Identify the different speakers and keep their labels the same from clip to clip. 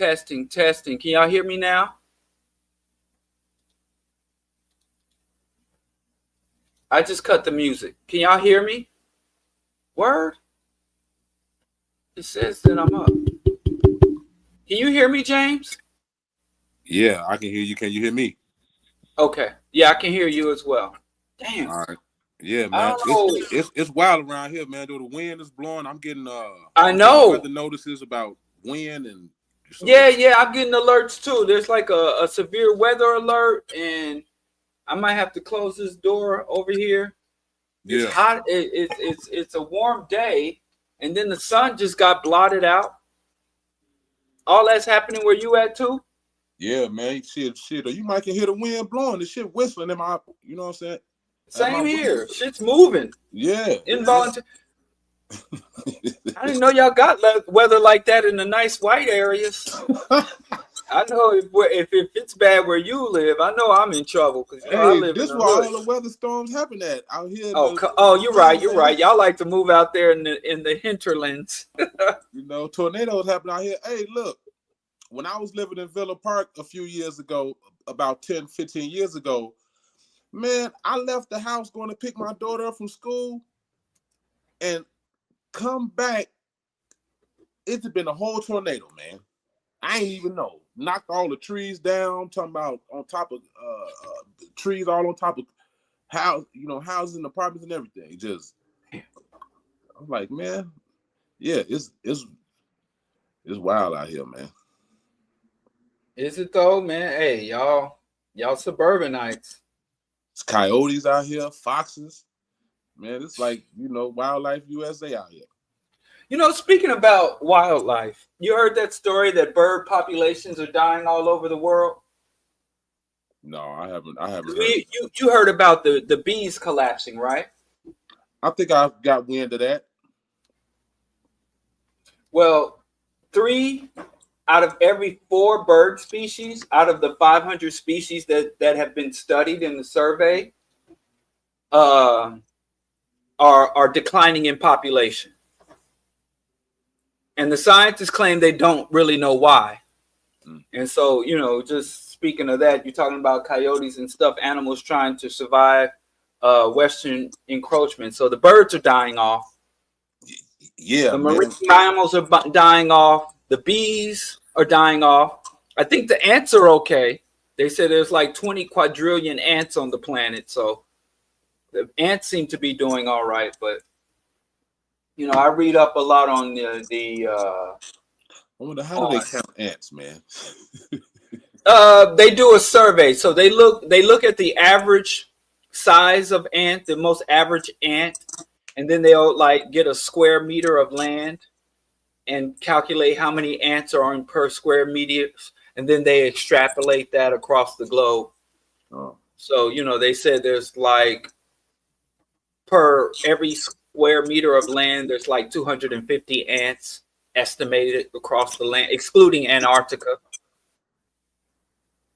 Speaker 1: testing. Can y'all hear me now? I just cut the music. Can y'all hear me? Word? It says that I'm up. Can you hear me, James?
Speaker 2: Yeah, I can hear you. Can you hear me?
Speaker 1: Okay. Yeah, I can hear you as well. Damn.
Speaker 2: All right. Yeah,
Speaker 1: I
Speaker 2: man.
Speaker 1: don't know.
Speaker 2: It's wild around here, man. Though the wind is blowing, I'm getting
Speaker 1: I know.
Speaker 2: weather notices about wind and
Speaker 1: so yeah, I'm getting alerts too. There's like a severe weather alert, and I might have to close this door over here. It's hot. It's a warm day, and then the sun just got blotted out. All that's happening where you at too?
Speaker 2: Yeah, man. Shit. You might can hear the wind blowing. The shit whistling in my, you know what I'm saying?
Speaker 1: Same here. Shit's moving.
Speaker 2: Yeah.
Speaker 1: Involuntary. I didn't know y'all got weather like that in the nice white areas. I know if it's bad where you live, I know I'm in trouble because I live
Speaker 2: this
Speaker 1: in the
Speaker 2: where
Speaker 1: hood.
Speaker 2: all the weather storms happen at out here.
Speaker 1: You're right. Y'all like to move out there in the hinterlands.
Speaker 2: You know, tornadoes happen out here. Hey, look, when I was living in Villa Park a few years ago, about 10, 15 years ago, man, I left the house going to pick my daughter up from school and come back. It's been a whole tornado, man. I ain't even know. Knocked all the trees down. Talking about on top of trees, all on top of houses and apartments and everything. Just, I'm like, man, yeah, it's wild out here, man.
Speaker 1: Is it though, man? Hey, y'all suburbanites.
Speaker 2: It's coyotes out here, foxes. Man, it's like, Wildlife USA out here.
Speaker 1: Speaking about wildlife, you heard that story that bird populations are dying all over the world?
Speaker 2: No, I haven't heard.
Speaker 1: You heard about the bees collapsing, right?
Speaker 2: I think I got wind of that.
Speaker 1: Well, 3 out of every 4 bird species out of the 500 species that have been studied in the survey are declining in population. And the scientists claim they don't really know why. And so, just speaking of that, you're talking about coyotes and stuff, animals trying to survive Western encroachment. So the birds are dying off.
Speaker 2: Yeah,
Speaker 1: the marine mammals are dying off. The bees are dying off. I think the ants are okay. They said there's like 20 quadrillion ants on the planet. So the ants seem to be doing all right, but I read up a lot on the
Speaker 2: I wonder how do they count ants, man?
Speaker 1: They do a survey. So they look at the average size of ant, the most average ant, and then they'll like get a square meter of land and calculate how many ants are on per square meters, and then they extrapolate that across the globe.
Speaker 2: Oh.
Speaker 1: So, they said there's like per every square meter of land, there's like 250 ants estimated across the land, excluding Antarctica.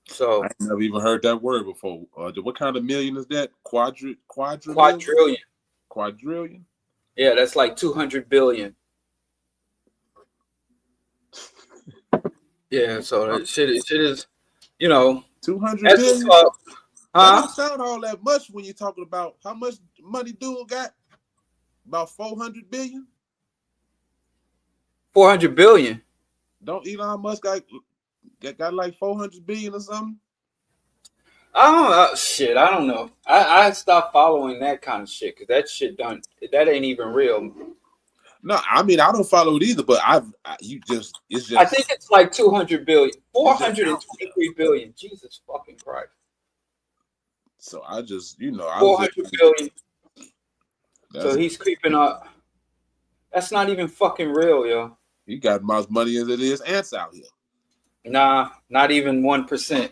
Speaker 1: So
Speaker 2: I never even heard that word before. What kind of million is that? Quadrillion? Quadrillion?
Speaker 1: Yeah, that's like 200 billion. Yeah, so that shit is,
Speaker 2: 200 billion?
Speaker 1: That
Speaker 2: don't sound all that much when you're talking about how much money dude got. About 400 billion?
Speaker 1: 400 billion.
Speaker 2: Don't Elon Musk got like 400 billion or something?
Speaker 1: Shit, I don't know. I stopped following that kind of shit because that shit that ain't even real.
Speaker 2: No, I mean I don't follow it either, but it's just.
Speaker 1: I think it's like 200 billion, 423 billion. Jesus fucking Christ!
Speaker 2: So I just,
Speaker 1: 400 billion. So he's creeping up. That's not even fucking real, yo.
Speaker 2: He got as much money as it is ants out here.
Speaker 1: Nah, not even 1%.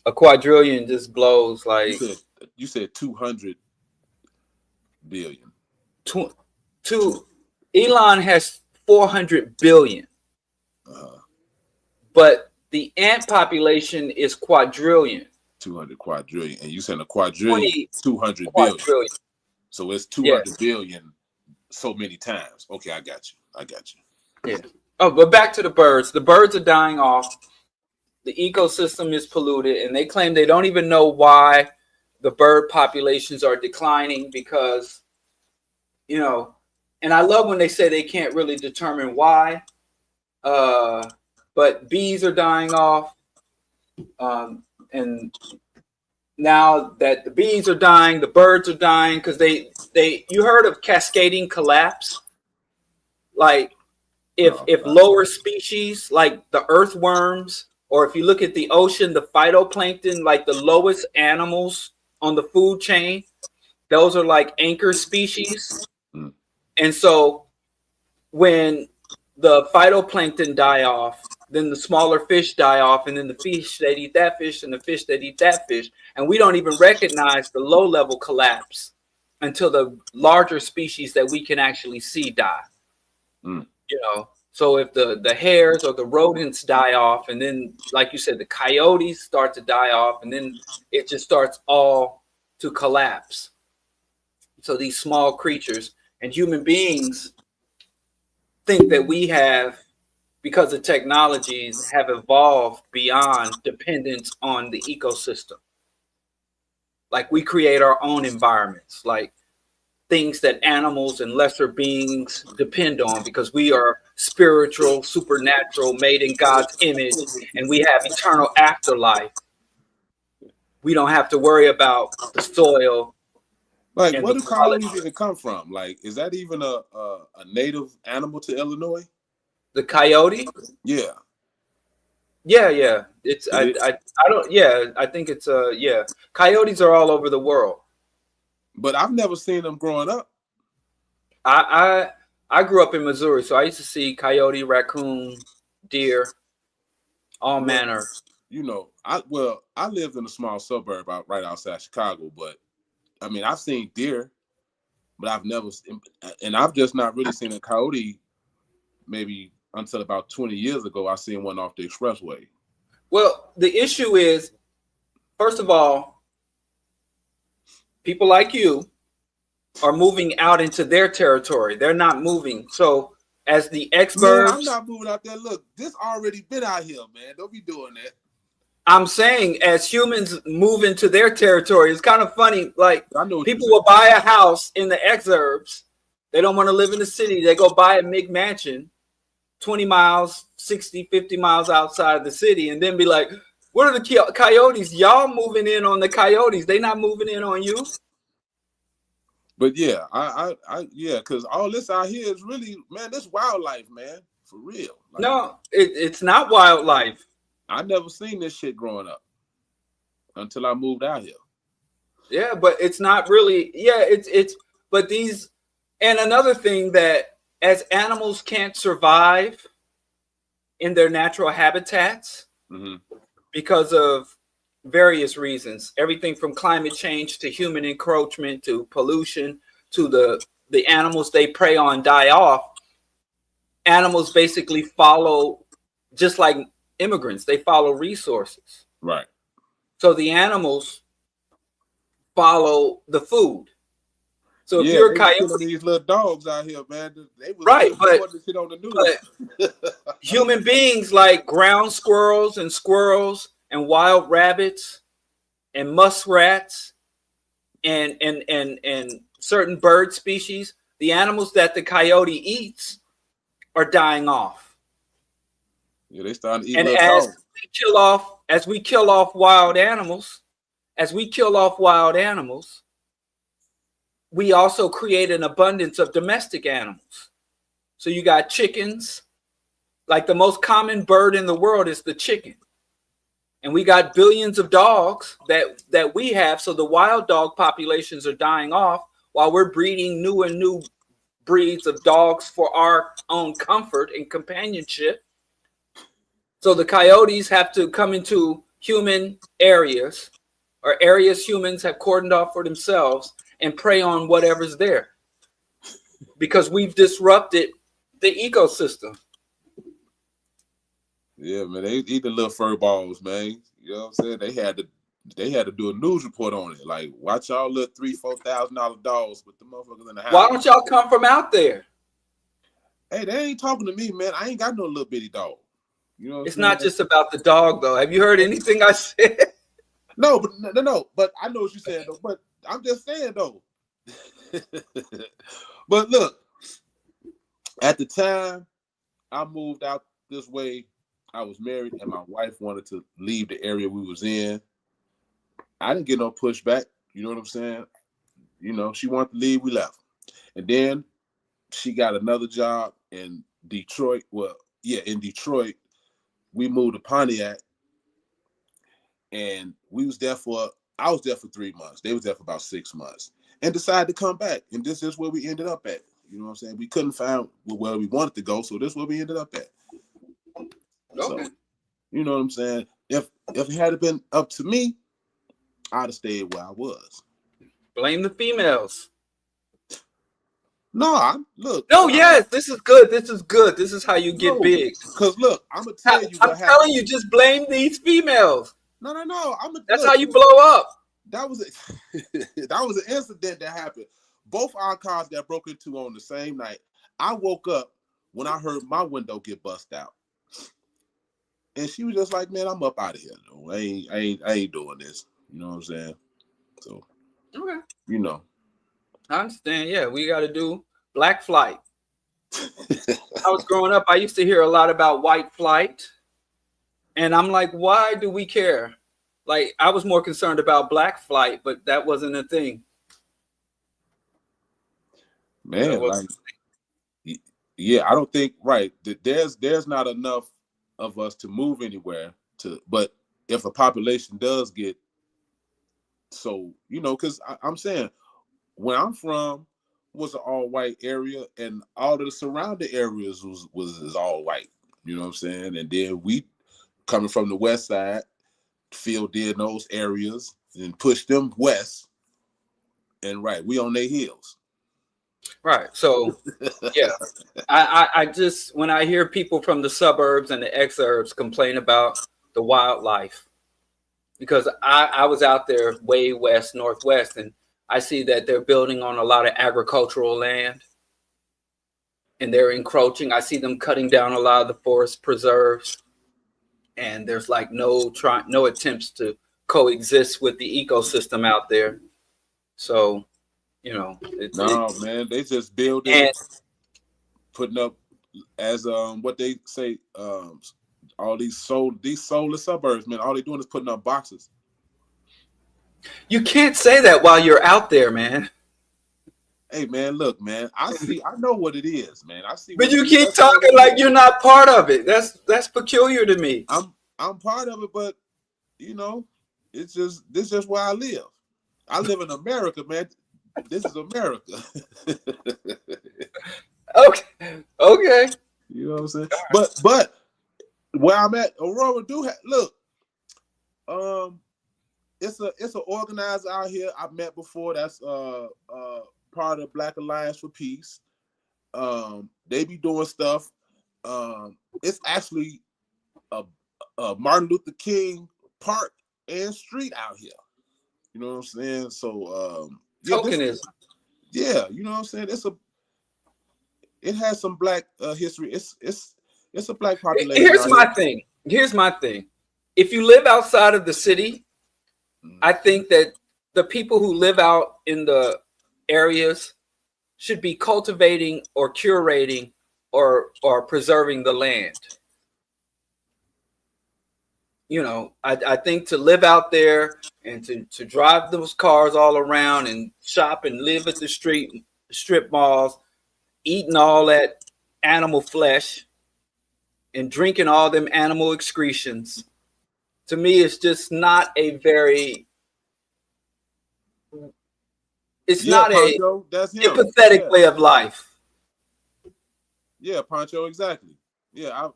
Speaker 1: A quadrillion just blows like.
Speaker 2: You said 200 billion.
Speaker 1: Elon has 400 billion. But the ant population is quadrillion.
Speaker 2: 200 quadrillion. And you said a quadrillion, 200 billion. So it's 200 billion so many times. Okay, I got you.
Speaker 1: Yeah. Oh, but back to the birds. The birds are dying off. The ecosystem is polluted, and they claim they don't even know why the bird populations are declining because, and I love when they say they can't really determine why. But bees are dying off, and now that the bees are dying, the birds are dying because you heard of cascading collapse, like if lower species like the earthworms, or if you look at the ocean, the phytoplankton, like the lowest animals on the food chain, those are like anchor species. And so when the phytoplankton die off, then the smaller fish die off, and then the fish that eat that fish, and the fish that eat that fish. And we don't even recognize the low level collapse until the larger species that we can actually see die. So if the hares or the rodents die off, and then, like you said, the coyotes start to die off, and then it just starts all to collapse. So these small creatures and human beings think that we have, because of technologies, have evolved beyond dependence on the ecosystem. Like we create our own environments, like things that animals and lesser beings depend on, because we are spiritual, supernatural, made in God's image, and we have eternal afterlife. We don't have to worry about the soil.
Speaker 2: Like, where do coyotes even come from? Like, is that even a native animal to Illinois?
Speaker 1: The coyote?
Speaker 2: Yeah.
Speaker 1: Yeah. It's I don't. Yeah, I think it's yeah. Coyotes are all over the world,
Speaker 2: but I've never seen them growing up.
Speaker 1: I grew up in Missouri, so I used to see coyote, raccoon, deer, all manner.
Speaker 2: I lived in a small suburb right outside Chicago, but I mean, I've seen deer, but I've just not really seen a coyote maybe until about 20 years ago. I seen one off the expressway.
Speaker 1: Well, the issue is, first of all, people like you are moving out into their territory. They're not moving. So as the experts,
Speaker 2: I'm not moving out there. Look, this already been out here, man. Don't be doing that.
Speaker 1: I'm saying, as humans move into their territory, it's kind of funny. Like, people will buy a house in the exurbs. They don't want to live in the city. They go buy a McMansion 20 miles, 60, 50 miles outside of the city, and then be like, what are the coyotes? Y'all moving in on the coyotes. They not moving in on you.
Speaker 2: But yeah, because all this out here is really, man, this wildlife, man, for real.
Speaker 1: Like, no, it's not wildlife.
Speaker 2: I never seen this shit growing up until I moved out here.
Speaker 1: Yeah, but it's not really. Yeah, but these, and another thing, that as animals can't survive in their natural habitats because of various reasons, everything from climate change to human encroachment to pollution to the animals they prey on die off. Animals basically follow, just like immigrants, they follow resources.
Speaker 2: Right.
Speaker 1: So the animals follow the food. So if you're a coyote,
Speaker 2: these little dogs out here, man, they was
Speaker 1: right, but
Speaker 2: shit on the news.
Speaker 1: Human beings like ground squirrels and wild rabbits and muskrats and certain bird species, the animals that the coyote eats are dying off.
Speaker 2: Yeah, they starting to eat.
Speaker 1: And as we kill off wild animals, we also create an abundance of domestic animals. So you got chickens. Like, the most common bird in the world is the chicken. And we got billions of dogs that we have. So the wild dog populations are dying off while we're breeding new and new breeds of dogs for our own comfort and companionship. So the coyotes have to come into human areas, or areas humans have cordoned off for themselves, and prey on whatever's there, because we've disrupted the ecosystem.
Speaker 2: Yeah, man, they eat the little fur balls, man. You know what I'm saying? They had to do a news report on it. Like, watch y'all little $3,000-$4,000 dogs with the motherfuckers in the house.
Speaker 1: Why don't y'all come from out there?
Speaker 2: Hey, they ain't talking to me, man. I ain't got no little bitty dog. You know what
Speaker 1: It's
Speaker 2: I'm saying?
Speaker 1: not just about the dog, though. Have you heard anything I said?
Speaker 2: No, but no. But I know what you said, though. But I'm just saying, though. But look, at the time I moved out this way, I was married, and my wife wanted to leave the area we was in. I didn't get no pushback. You know what I'm saying? You know, she wanted to leave, we left. And then she got another job in Detroit. Well, yeah, in Detroit. We moved to Pontiac, and I was there for 3 months. They was there for about 6 months, and decided to come back. And this is where we ended up at. You know what I'm saying? We couldn't find where we wanted to go, so this is where we ended up at. Okay. So, you know what I'm saying? If it had been up to me, I'd have stayed where I was.
Speaker 1: Blame the females.
Speaker 2: No, look.
Speaker 1: No, yes, this is good. This is good. This is how you get big.
Speaker 2: Because look, I'm gonna tell you what happened.
Speaker 1: I'm telling you, just blame these females.
Speaker 2: No.
Speaker 1: That's how you blow up.
Speaker 2: That was an incident that happened. Both our cars got broke into on the same night. I woke up when I heard my window get bust out, and she was just like, "Man, I'm up out of here. Though. I ain't doing this." You know what I'm saying? So,
Speaker 1: okay,
Speaker 2: you know,
Speaker 1: I understand. Yeah, we got to do black flight. I was growing up, I used to hear a lot about white flight, and I'm like, why do we care? Like, I was more concerned about black flight, but that wasn't a thing.
Speaker 2: Man, like, yeah, I don't think there's not enough of us to move anywhere but if a population does get so, you know, because I'm saying where I'm from was an all white area, and all of the surrounding areas was all white. You know what I'm saying? And then we coming from the west side, filled in those areas and pushed them west. And we on their heels.
Speaker 1: Right. So, yeah, I just, when I hear people from the suburbs and the exurbs complain about the wildlife, because I was out there way west, northwest, and I see that they're building on a lot of agricultural land, and they're encroaching. I see them cutting down a lot of the forest preserves, and there's like no attempts to coexist with the ecosystem out there. So, you know,
Speaker 2: man, they just building, and putting up as what they say, all these solar suburbs, man. All they doing is putting up boxes.
Speaker 1: You can't say that while you're out there, man.
Speaker 2: Hey, man, look, man. I know what it is, man. I see.
Speaker 1: But you keep talking like you're not part of it. That's peculiar to me.
Speaker 2: I'm part of it, but you know, this is just where I live. I live in America, man. This is America.
Speaker 1: Okay.
Speaker 2: You know what I'm saying? But where I'm at, Aurora look. It's an organizer out here I've met before. That's part of Black Alliance for Peace. They be doing stuff. It's actually a Martin Luther King Park and street out here. You know what I'm saying? So
Speaker 1: tokenism.
Speaker 2: Yeah, you know what I'm saying? It has some black history. It's a black population.
Speaker 1: Here's my thing. If you live outside of the city, I think that the people who live out in the areas should be cultivating or curating or preserving the land. You know, I think to live out there and to drive those cars all around and shop and live at the strip malls, eating all that animal flesh and drinking all them animal excretions, to me, it's just not a very, not
Speaker 2: Pancho, that's
Speaker 1: sympathetic way of life.
Speaker 2: Yeah, Pancho, exactly. Yeah,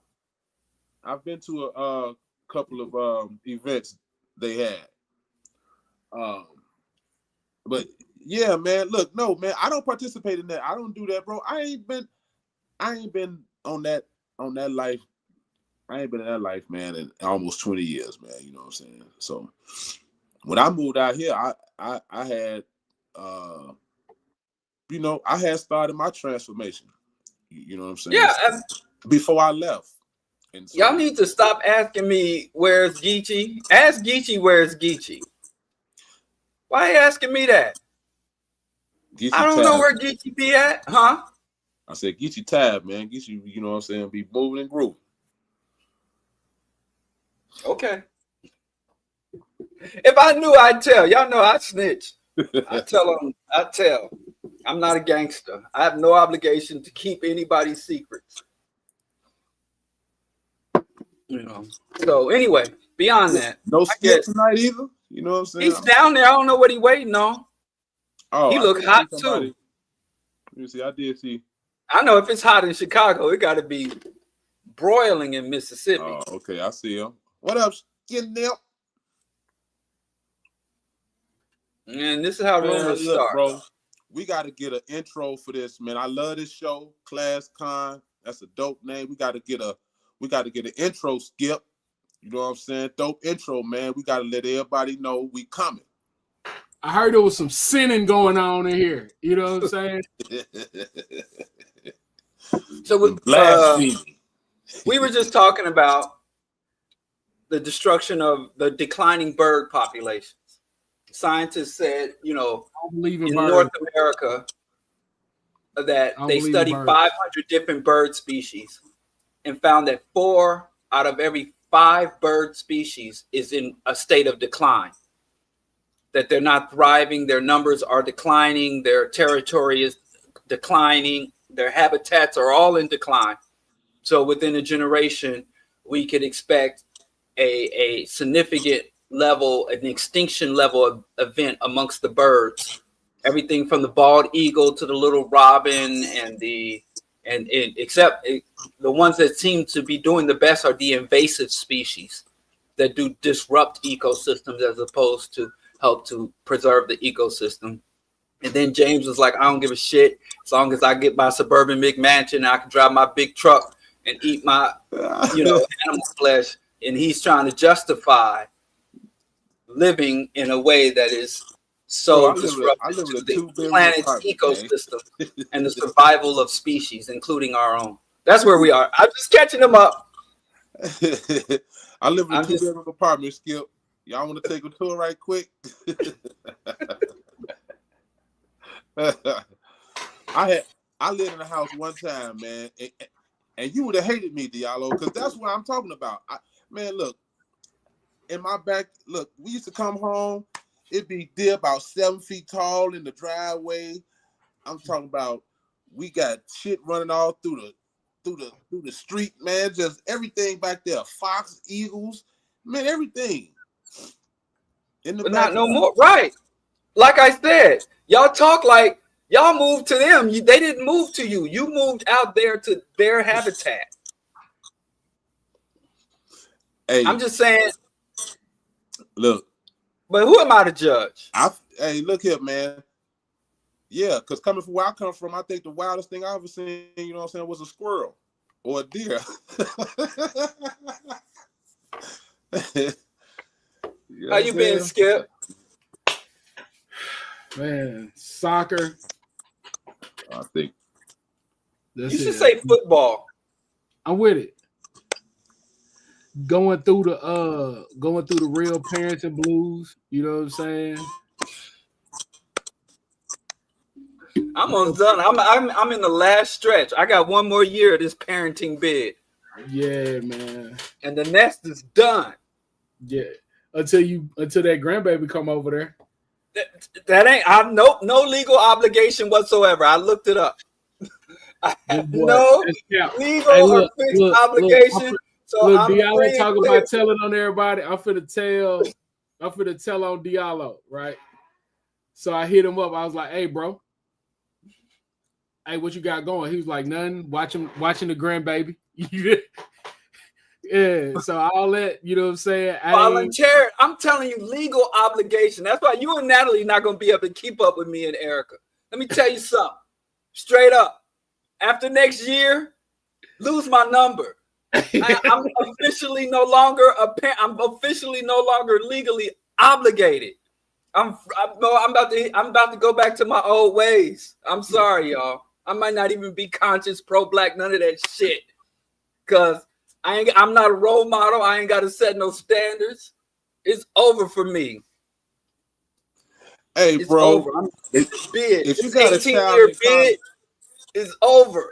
Speaker 2: I've been to a couple of events they had. But yeah, man, look, no, man, I don't participate in that. I don't do that, bro. I ain't been on that life. I ain't been in that life, man, in almost 20 years, man. You know what I'm saying? So when I moved out here, I had you know, I had started my transformation. You know what I'm saying?
Speaker 1: Yeah.
Speaker 2: Before I left. And so,
Speaker 1: y'all need to stop asking me where's Geechee. Ask Geechee where's Geechee. Why are you asking me that?
Speaker 2: Geechee
Speaker 1: I don't know where Geechee be at, huh?
Speaker 2: I said, Geechee tab, man. Geechee, you know what I'm saying? Be moving and grooving.
Speaker 1: Okay. If I knew, I'd tell. Y'all know I snitch. I tell them. I tell. I'm not a gangster. I have no obligation to keep anybody's secrets. You know. So anyway, beyond that,
Speaker 2: no skip tonight either. You know what I'm saying?
Speaker 1: He's down there. I don't know what he's waiting on.
Speaker 2: Oh,
Speaker 1: he look hot too.
Speaker 2: Let me see. I did see.
Speaker 1: I know if it's hot in Chicago, it got to be broiling in Mississippi.
Speaker 2: Oh, okay. I see him. What up, Getting there?
Speaker 1: And this is how rumors start,
Speaker 2: bro. We got to get an intro for this, man. I love this show, Class Con. That's a dope name. We got to get an intro, Skip. You know what I'm saying? Dope intro, man. We got to let everybody know we coming.
Speaker 3: I heard there was some sinning going on in here. You know what I'm saying?
Speaker 1: So we were just talking about the destruction of the declining bird populations. Scientists said, you know, in North America, that they studied 500 different bird species and found that 4 out of every 5 bird species is in a state of decline. That they're not thriving, their numbers are declining, their territory is declining, their habitats are all in decline. So within a generation, we could expect a significant level, an extinction level event amongst the birds. Everything from the bald eagle to the little robin except the ones that seem to be doing the best are the invasive species that do disrupt ecosystems as opposed to help to preserve the ecosystem. And then James was like, I don't give a shit as long as I get my suburban McMansion and I can drive my big truck and eat my, animal flesh. And he's trying to justify living in a way that is so disruptive to the planet's ecosystem and the survival of species, including our own. That's where we are. I'm just catching them up.
Speaker 2: I live in a 2-bedroom apartment, Skip. Y'all want to take a tour right quick? I lived in a house one time, man, and you would have hated me, Diallo, because that's what I'm talking about. Man, look, in my back, look, we used to come home, it'd be deer about 7 feet tall in the driveway. I'm talking about we got shit running all through the street, man. Just everything back there, fox, eagles, man, everything.
Speaker 1: But not no more, right? Like I said, y'all talk like y'all moved to them. They didn't move to you. You moved out there to their habitat.
Speaker 2: Hey,
Speaker 1: I'm just saying.
Speaker 2: Look,
Speaker 1: but who am I to judge?
Speaker 2: Hey, look here, man. Yeah, because coming from where I come from, I think the wildest thing I ever seen, you know what I'm saying, was a squirrel or a deer.
Speaker 1: How you been, Skip?
Speaker 3: Man, soccer.
Speaker 2: I think
Speaker 1: you should say football.
Speaker 3: I'm with it. Going through the real parenting blues. You know what I'm saying?
Speaker 1: I'm almost done. I'm in the last stretch. I got one more year of this parenting bid.
Speaker 3: Yeah, man.
Speaker 1: And the nest is done.
Speaker 3: Yeah. Until that grandbaby come over there.
Speaker 1: That ain't no legal obligation whatsoever. I looked it up. I have no legal or fixed obligation.
Speaker 3: So I'm Diallo talking about telling on everybody. I'm finna tell on Diallo, right? So I hit him up. I was like, "Hey, bro. Hey, what you got going?" He was like, "Nothing. Watching the grandbaby." Yeah, so I'll let you know what I'm saying.
Speaker 1: Volunteer. I'm telling you, legal obligation. That's why you and Natalie not gonna be able to keep up with me and Erica. Let me tell you something. Straight up. After next year, lose my number. I'm officially no longer I'm officially no longer legally obligated. I'm about to go back to my old ways. I'm sorry, y'all. I might not even be conscious, pro-black, none of that shit. Cause I'm not a role model. I ain't got to set no standards. It's over for me.
Speaker 2: Hey,
Speaker 1: it's
Speaker 2: bro,
Speaker 1: over. I'm bid.
Speaker 2: If you
Speaker 1: This
Speaker 2: got a
Speaker 1: 18-year bid is over.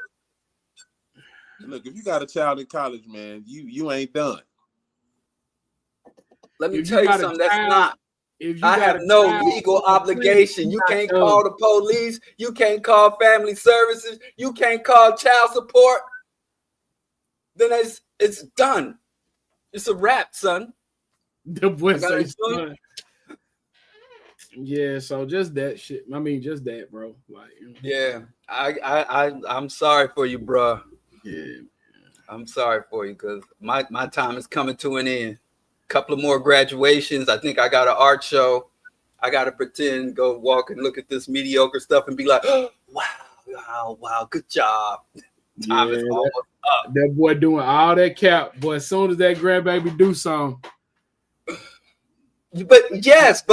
Speaker 2: Look, if you got a child in college, man, you ain't done.
Speaker 1: Let me tell you something. That's not. I have no legal obligation. You can't call the police. You can't call family services. You can't call child support. Then it's done. It's a wrap, son.
Speaker 3: The boy say son. Yeah, so just that shit. I mean, just that, bro. Like,
Speaker 1: yeah, I'm sorry for you, bro.
Speaker 3: Yeah,
Speaker 1: I'm sorry for you because my time is coming to an end. Couple of more graduations. I think I got an art show. I got to pretend, go walk and look at this mediocre stuff and be like, oh, wow, good job. Time is almost up.
Speaker 3: That boy doing all that cap. Boy, as soon as that grandbaby do something.
Speaker 1: But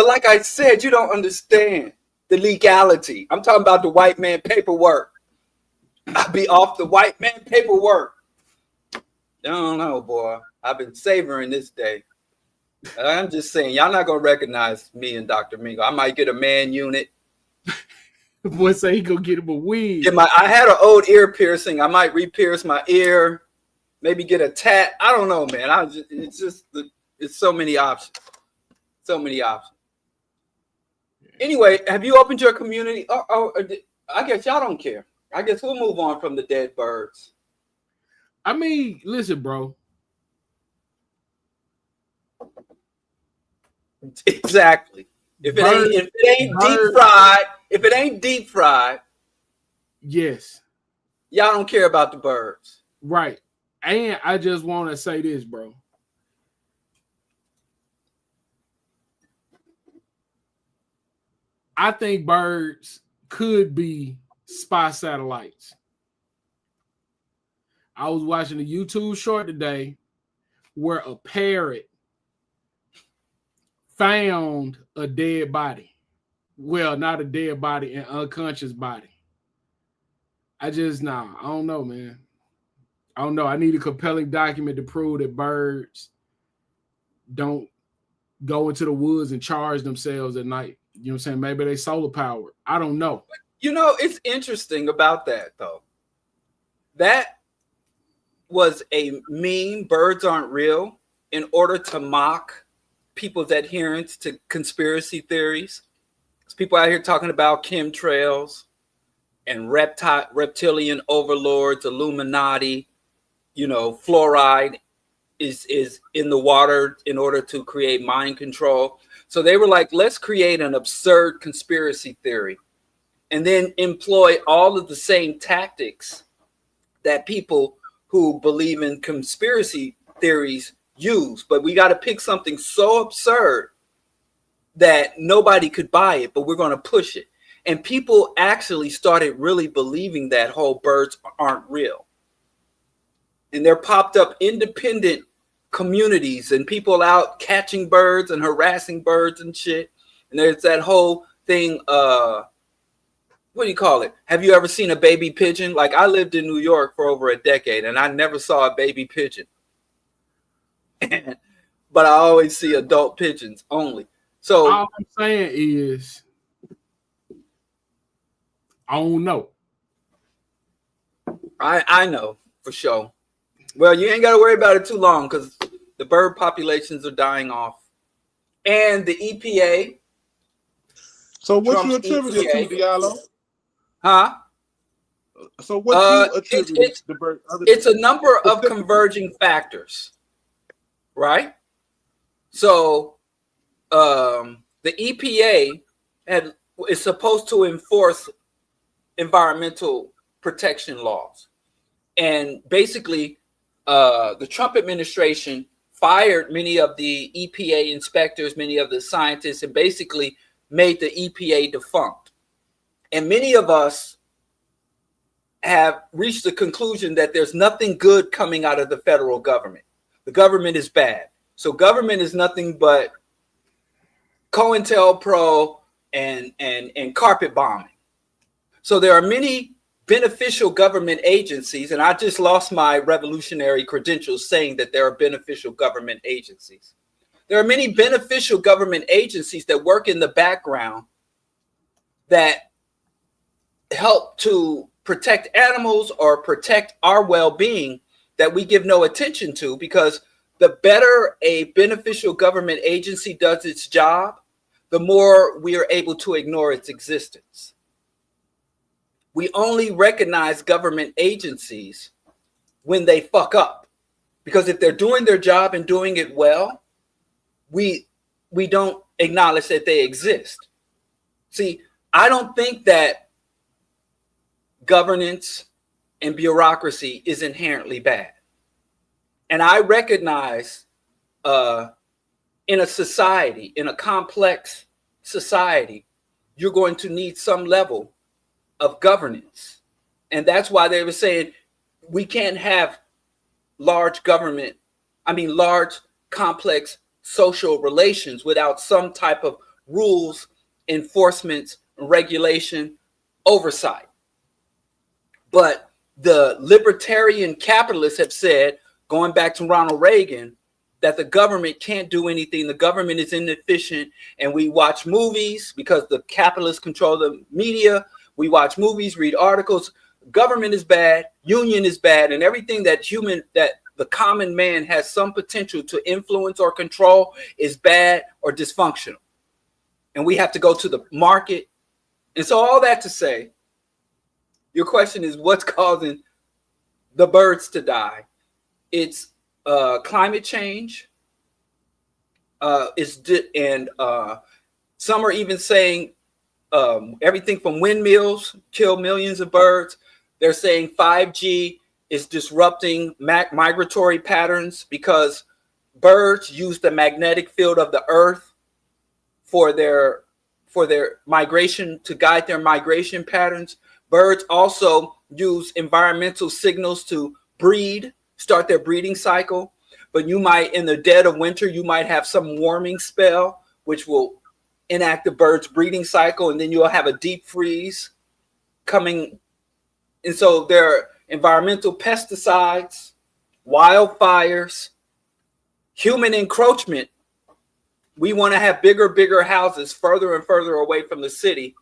Speaker 1: like I said, you don't understand the legality. I'm talking about the white man paperwork. I'll be off the white man paperwork. I don't know, boy. I've been savoring this day. I'm just saying, y'all not gonna recognize me and Dr. Mingo. I might get a man unit.
Speaker 3: Boy say he gonna get him a wig.
Speaker 1: I had an old ear piercing. I might re-pierce my ear. Maybe get a tat. I don't know, man. It's so many options. So many options. Anyway, have you opened your community? I guess y'all don't care. I guess we'll move on from the dead birds.
Speaker 3: I mean, listen, bro.
Speaker 1: Exactly. If it ain't deep fried,
Speaker 3: yes,
Speaker 1: y'all don't care about the birds,
Speaker 3: right? And I just want to say this, bro. I think birds could be spy satellites. I was watching a YouTube short today where a parrot found a dead body. Well, not a dead body, an unconscious body. I don't know, man. I don't know. I need a compelling document to prove that birds don't go into the woods and charge themselves at night. You know what I'm saying? Maybe they solar powered. I don't know.
Speaker 1: It's interesting about that, though. That was a meme, birds aren't real, in order to mock people's adherence to conspiracy theories. There's people out here talking about chemtrails and reptilian overlords, Illuminati, fluoride is in the water in order to create mind control. So they were like, let's create an absurd conspiracy theory and then employ all of the same tactics that people who believe in conspiracy theories use. But we got to pick something so absurd that nobody could buy it, but we're going to push it. And people actually started really believing that whole birds aren't real. And there popped up independent communities and people out catching birds and harassing birds and shit. And there's that whole thing, what do you call it? Have you ever seen a baby pigeon? Like, I lived in New York for over a decade and I never saw a baby pigeon. But I always see adult pigeons only. So
Speaker 3: all I'm saying is, I don't know.
Speaker 1: I know for sure. Well, you ain't got to worry about it too long because the bird populations are dying off. And the EPA.
Speaker 2: So what you attribute it to, Diallo?
Speaker 1: Huh?
Speaker 2: So what you attribute it to the bird?
Speaker 1: It's a number of converging factors, right? So the EPA is supposed to enforce environmental protection laws. And basically, the Trump administration fired many of the EPA inspectors, many of the scientists, and basically made the EPA defunct. And many of us have reached the conclusion that there's nothing good coming out of the federal government. The government is bad. So government is nothing but COINTELPRO and carpet bombing. So there are many beneficial government agencies, and I just lost my revolutionary credentials saying that there are beneficial government agencies. There are many beneficial government agencies that work in the background that help to protect animals or protect our well-being that we give no attention to, because the better a beneficial government agency does its job, the more we are able to ignore its existence. We only recognize government agencies when they fuck up, because if they're doing their job and doing it well, we don't acknowledge that they exist. See, I don't think that governance and bureaucracy is inherently bad. And I recognize in a society, in a complex society, you're going to need some level of governance. And that's why they were saying we can't have large complex social relations without some type of rules, enforcement, regulation, oversight. But the libertarian capitalists have said, going back to Ronald Reagan, that the government can't do anything. The government is inefficient. And we watch movies because the capitalists control the media. We watch movies, read articles. Government is bad. Union is bad. And everything that the common man has some potential to influence or control is bad or dysfunctional. And we have to go to the market. And so all that to say, your question is what's causing the birds to die? It's climate change. And some are even saying everything from windmills kill millions of birds. They're saying 5G is disrupting migratory patterns because birds use the magnetic field of the earth for their migration, to guide their migration patterns. Birds also use environmental signals to start their breeding cycle. But you might, in the dead of winter, you might have some warming spell, which will enact the bird's breeding cycle, and then you'll have a deep freeze coming. And so there are environmental pesticides, wildfires, human encroachment. We want to have bigger houses further and further away from the city.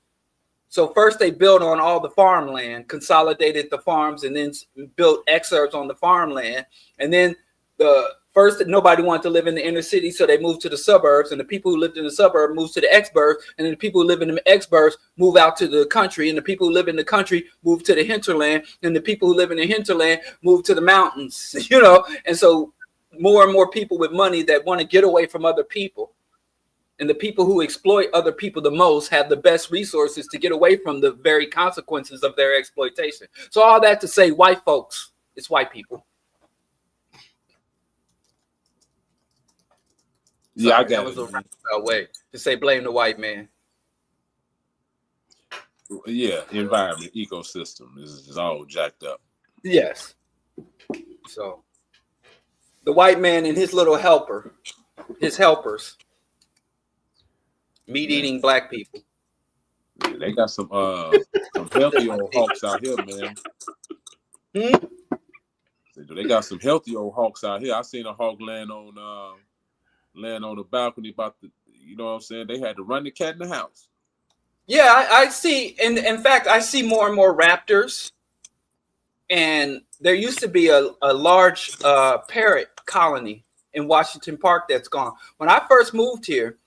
Speaker 1: So first they built on all the farmland, consolidated the farms, and then built exurbs on the farmland. And then nobody wanted to live in the inner city, so they moved to the suburbs. And the people who lived in the suburb moved to the exurbs. And then the people who live in the exurbs move out to the country. And the people who live in the country move to the hinterland. And the people who live in the hinterland move to the mountains, And so more and more people with money that want to get away from other people. And the people who exploit other people the most have the best resources to get away from the very consequences of their exploitation. So all that to say, white folks, it's white people.
Speaker 2: Yeah, I got
Speaker 1: that was a roundabout way to say blame the white man.
Speaker 2: Yeah, environment, ecosystem is all jacked up.
Speaker 1: Yes. So the white man and his little his helpers, meat-eating black people.
Speaker 2: Yeah, they got some healthy old hawks out here, man. They got some healthy old hawks out here. I seen a hawk land on the balcony about you know what I'm saying? They had to run the cat in the house.
Speaker 1: Yeah, I see. And in fact, I see more and more raptors. And there used to be a large parrot colony in Washington Park that's gone. When I first moved here,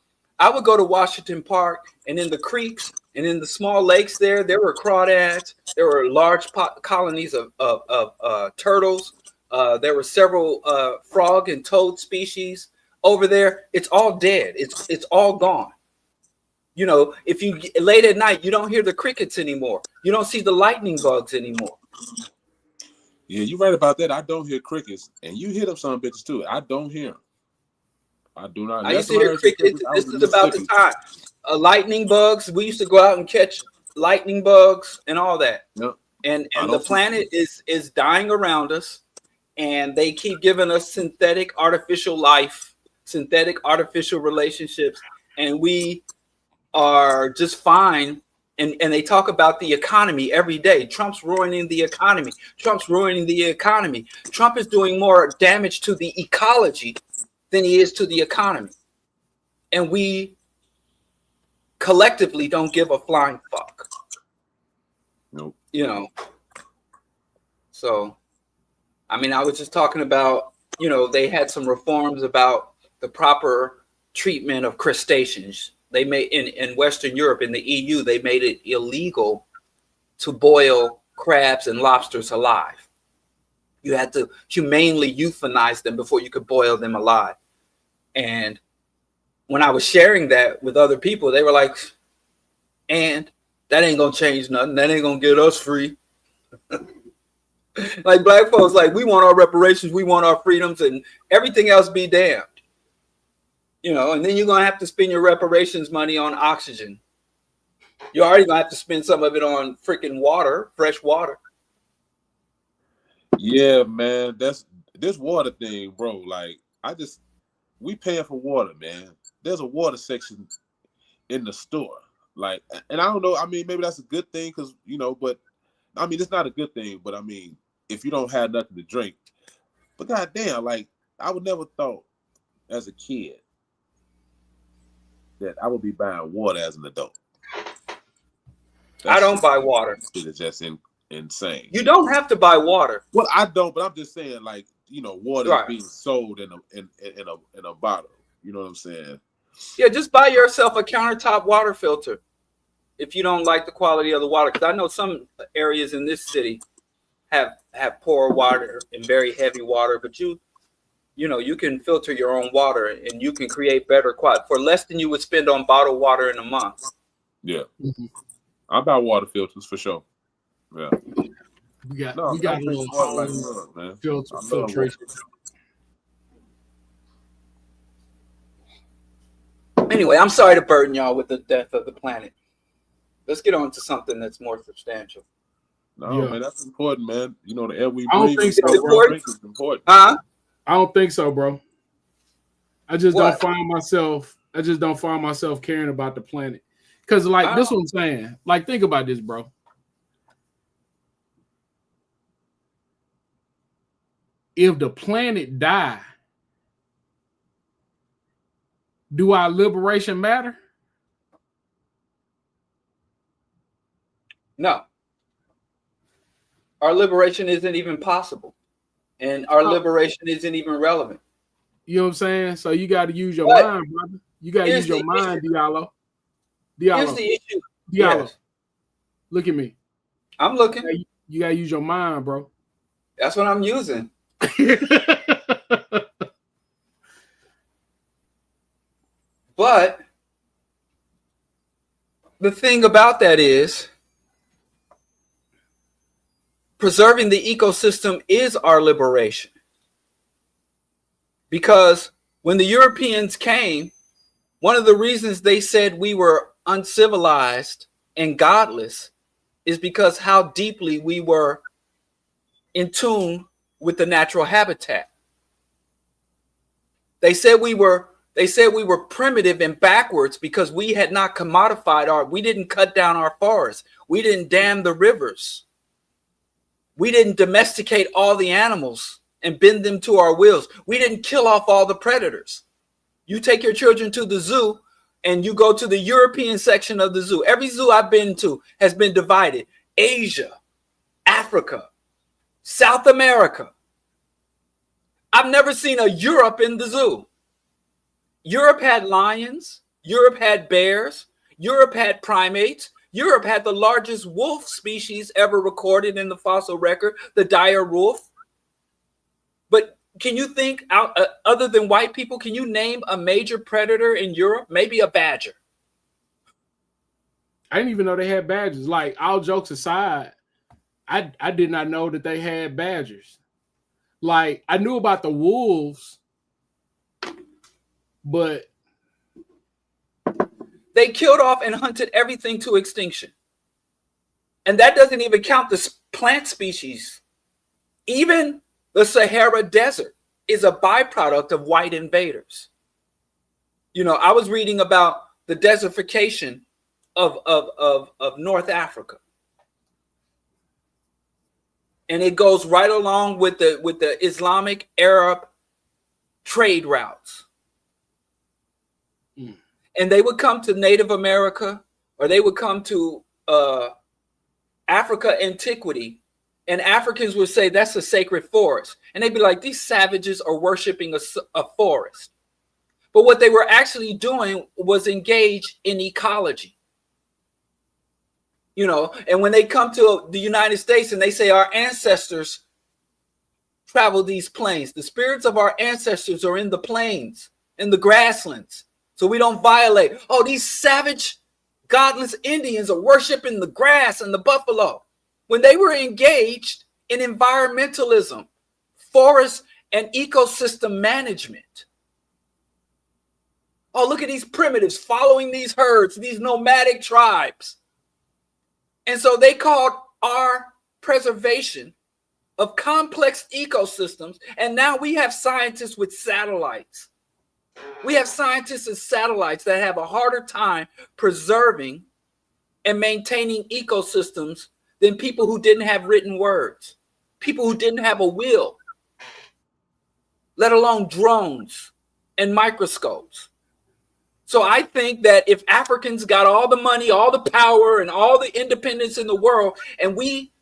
Speaker 1: I would go to Washington Park, and in the creeks and in the small lakes there were crawdads. There were large colonies of turtles. There were several frog and toad species over there. It's all dead. It's all gone. If you late at night, you don't hear the crickets anymore. You don't see the lightning bugs anymore.
Speaker 2: Yeah, you're right about that. I don't hear crickets, and you hear them some bitches too. I don't hear them. I do not.
Speaker 1: I used to hear crickets. This is about the time. Lightning bugs. We used to go out and catch lightning bugs and all that.
Speaker 2: Yep.
Speaker 1: And the planet is dying around us, and they keep giving us synthetic artificial life, synthetic artificial relationships, and we are just fine And they talk about the economy every day. Trump's ruining the economy. Trump's ruining the economy. Trump is doing more damage to the ecology than he is to the economy. And we collectively don't give a flying fuck.
Speaker 2: Nope.
Speaker 1: You know. So, I mean, I was just talking about, you know, they had some reforms about the proper treatment of crustaceans. They made in Western Europe, in the EU, they made it illegal to boil crabs and lobsters alive. You had to humanely euthanize them before you could boil them alive. And when I was sharing that with other people, they were like, and that ain't gonna change nothing. That ain't gonna get us free. Like black folks, like, we want our reparations, we want our freedoms, and everything else be damned. You know, and then you're gonna have to spend your reparations money on oxygen. You're already gonna have to spend some of it on freaking water, fresh water.
Speaker 2: Yeah, man, that's this water thing, bro. Like, we paying for water, man. There's a water section in the store. Like, and I don't know, I mean, maybe that's a good thing, because, you know, but I mean, it's not a good thing, but I mean, if you don't have nothing to drink, but goddamn, like, I would never thought as a kid that I would be buying water as an adult.
Speaker 1: I don't buy water.
Speaker 2: It's just insane.
Speaker 1: You don't have to buy water.
Speaker 2: Well, I don't, but I'm just saying, like, you know, water
Speaker 1: Right.
Speaker 2: is being sold in a bottle. You know what I'm saying?
Speaker 1: Yeah, just buy yourself a countertop water filter if you don't like the quality of the water. Because I know some areas in this city have poor water and very heavy water, but you know, you can filter your own water and you can create better quality for less than you would spend on bottled water in a month.
Speaker 2: Yeah. Mm-hmm. I buy water filters for sure. Yeah.
Speaker 3: We got a little filtration.
Speaker 1: Anyway, I'm sorry to burden y'all with the death of the planet. Let's get on to something that's more substantial.
Speaker 2: No, man, that's important, man. You know, the air we
Speaker 3: I don't
Speaker 2: breathe
Speaker 3: think so,
Speaker 2: is
Speaker 3: bro.
Speaker 2: important.
Speaker 3: I don't think so, bro. I just
Speaker 1: What?
Speaker 3: don't find myself caring about the planet. Because, like, this is what I'm saying. Like, think about this, bro. If the planet die, do our liberation matter?
Speaker 1: No. Our liberation isn't even possible. And our liberation isn't even relevant.
Speaker 3: You know what I'm saying? So you got to use your mind, brother. You got to use your mind, Diallo.
Speaker 1: Here's the issue.
Speaker 3: Diallo.
Speaker 1: Yes.
Speaker 3: Look at me.
Speaker 1: I'm looking.
Speaker 3: You got to use your mind, bro.
Speaker 1: That's what I'm using. But the thing about that is preserving the ecosystem is our liberation. Because when the Europeans came, one of the reasons they said we were uncivilized and godless is because how deeply we were in tune with the natural habitat. They said we were primitive and backwards because we had not commodified we didn't cut down our forests. We didn't dam the rivers. We didn't domesticate all the animals and bend them to our wills. We didn't kill off all the predators. You take your children to the zoo and you go to the European section of the zoo. Every zoo I've been to has been divided. Asia, Africa, South America. I've never seen a Europe in the zoo. Europe had lions. Europe had bears. Europe had primates. Europe had the largest wolf species ever recorded in the fossil record, the dire wolf. But can you think, other than white people, can you name a major predator in Europe? Maybe a badger.
Speaker 3: I didn't even know they had badgers. Like, all jokes aside, I did not know that they had badgers. Like, I knew about the wolves, but
Speaker 1: they killed off and hunted everything to extinction. And that doesn't even count the plant species. Even the Sahara Desert is a byproduct of white invaders. You know, I was reading about the desertification of North Africa. And it goes right along with the Islamic Arab trade routes. And they would come to Native America, or they would come to Africa antiquity, and Africans would say that's a sacred forest. And they'd be like, these savages are worshiping a forest. But what they were actually doing was engage in ecology. You know, and when they come to the United States and they say our ancestors traveled these plains, the spirits of our ancestors are in the plains, in the grasslands. So we don't violate. Oh, these savage, godless Indians are worshiping the grass and the buffalo. When they were engaged in environmentalism, forest and ecosystem management. Oh, look at these primitives following these herds, these nomadic tribes. And so they called our preservation of complex ecosystems. And now we have scientists with satellites. We have scientists and satellites that have a harder time preserving and maintaining ecosystems than people who didn't have written words, people who didn't have a will, let alone drones and microscopes. So I think that if Africans got all the money, all the power, and all the independence in the world, and we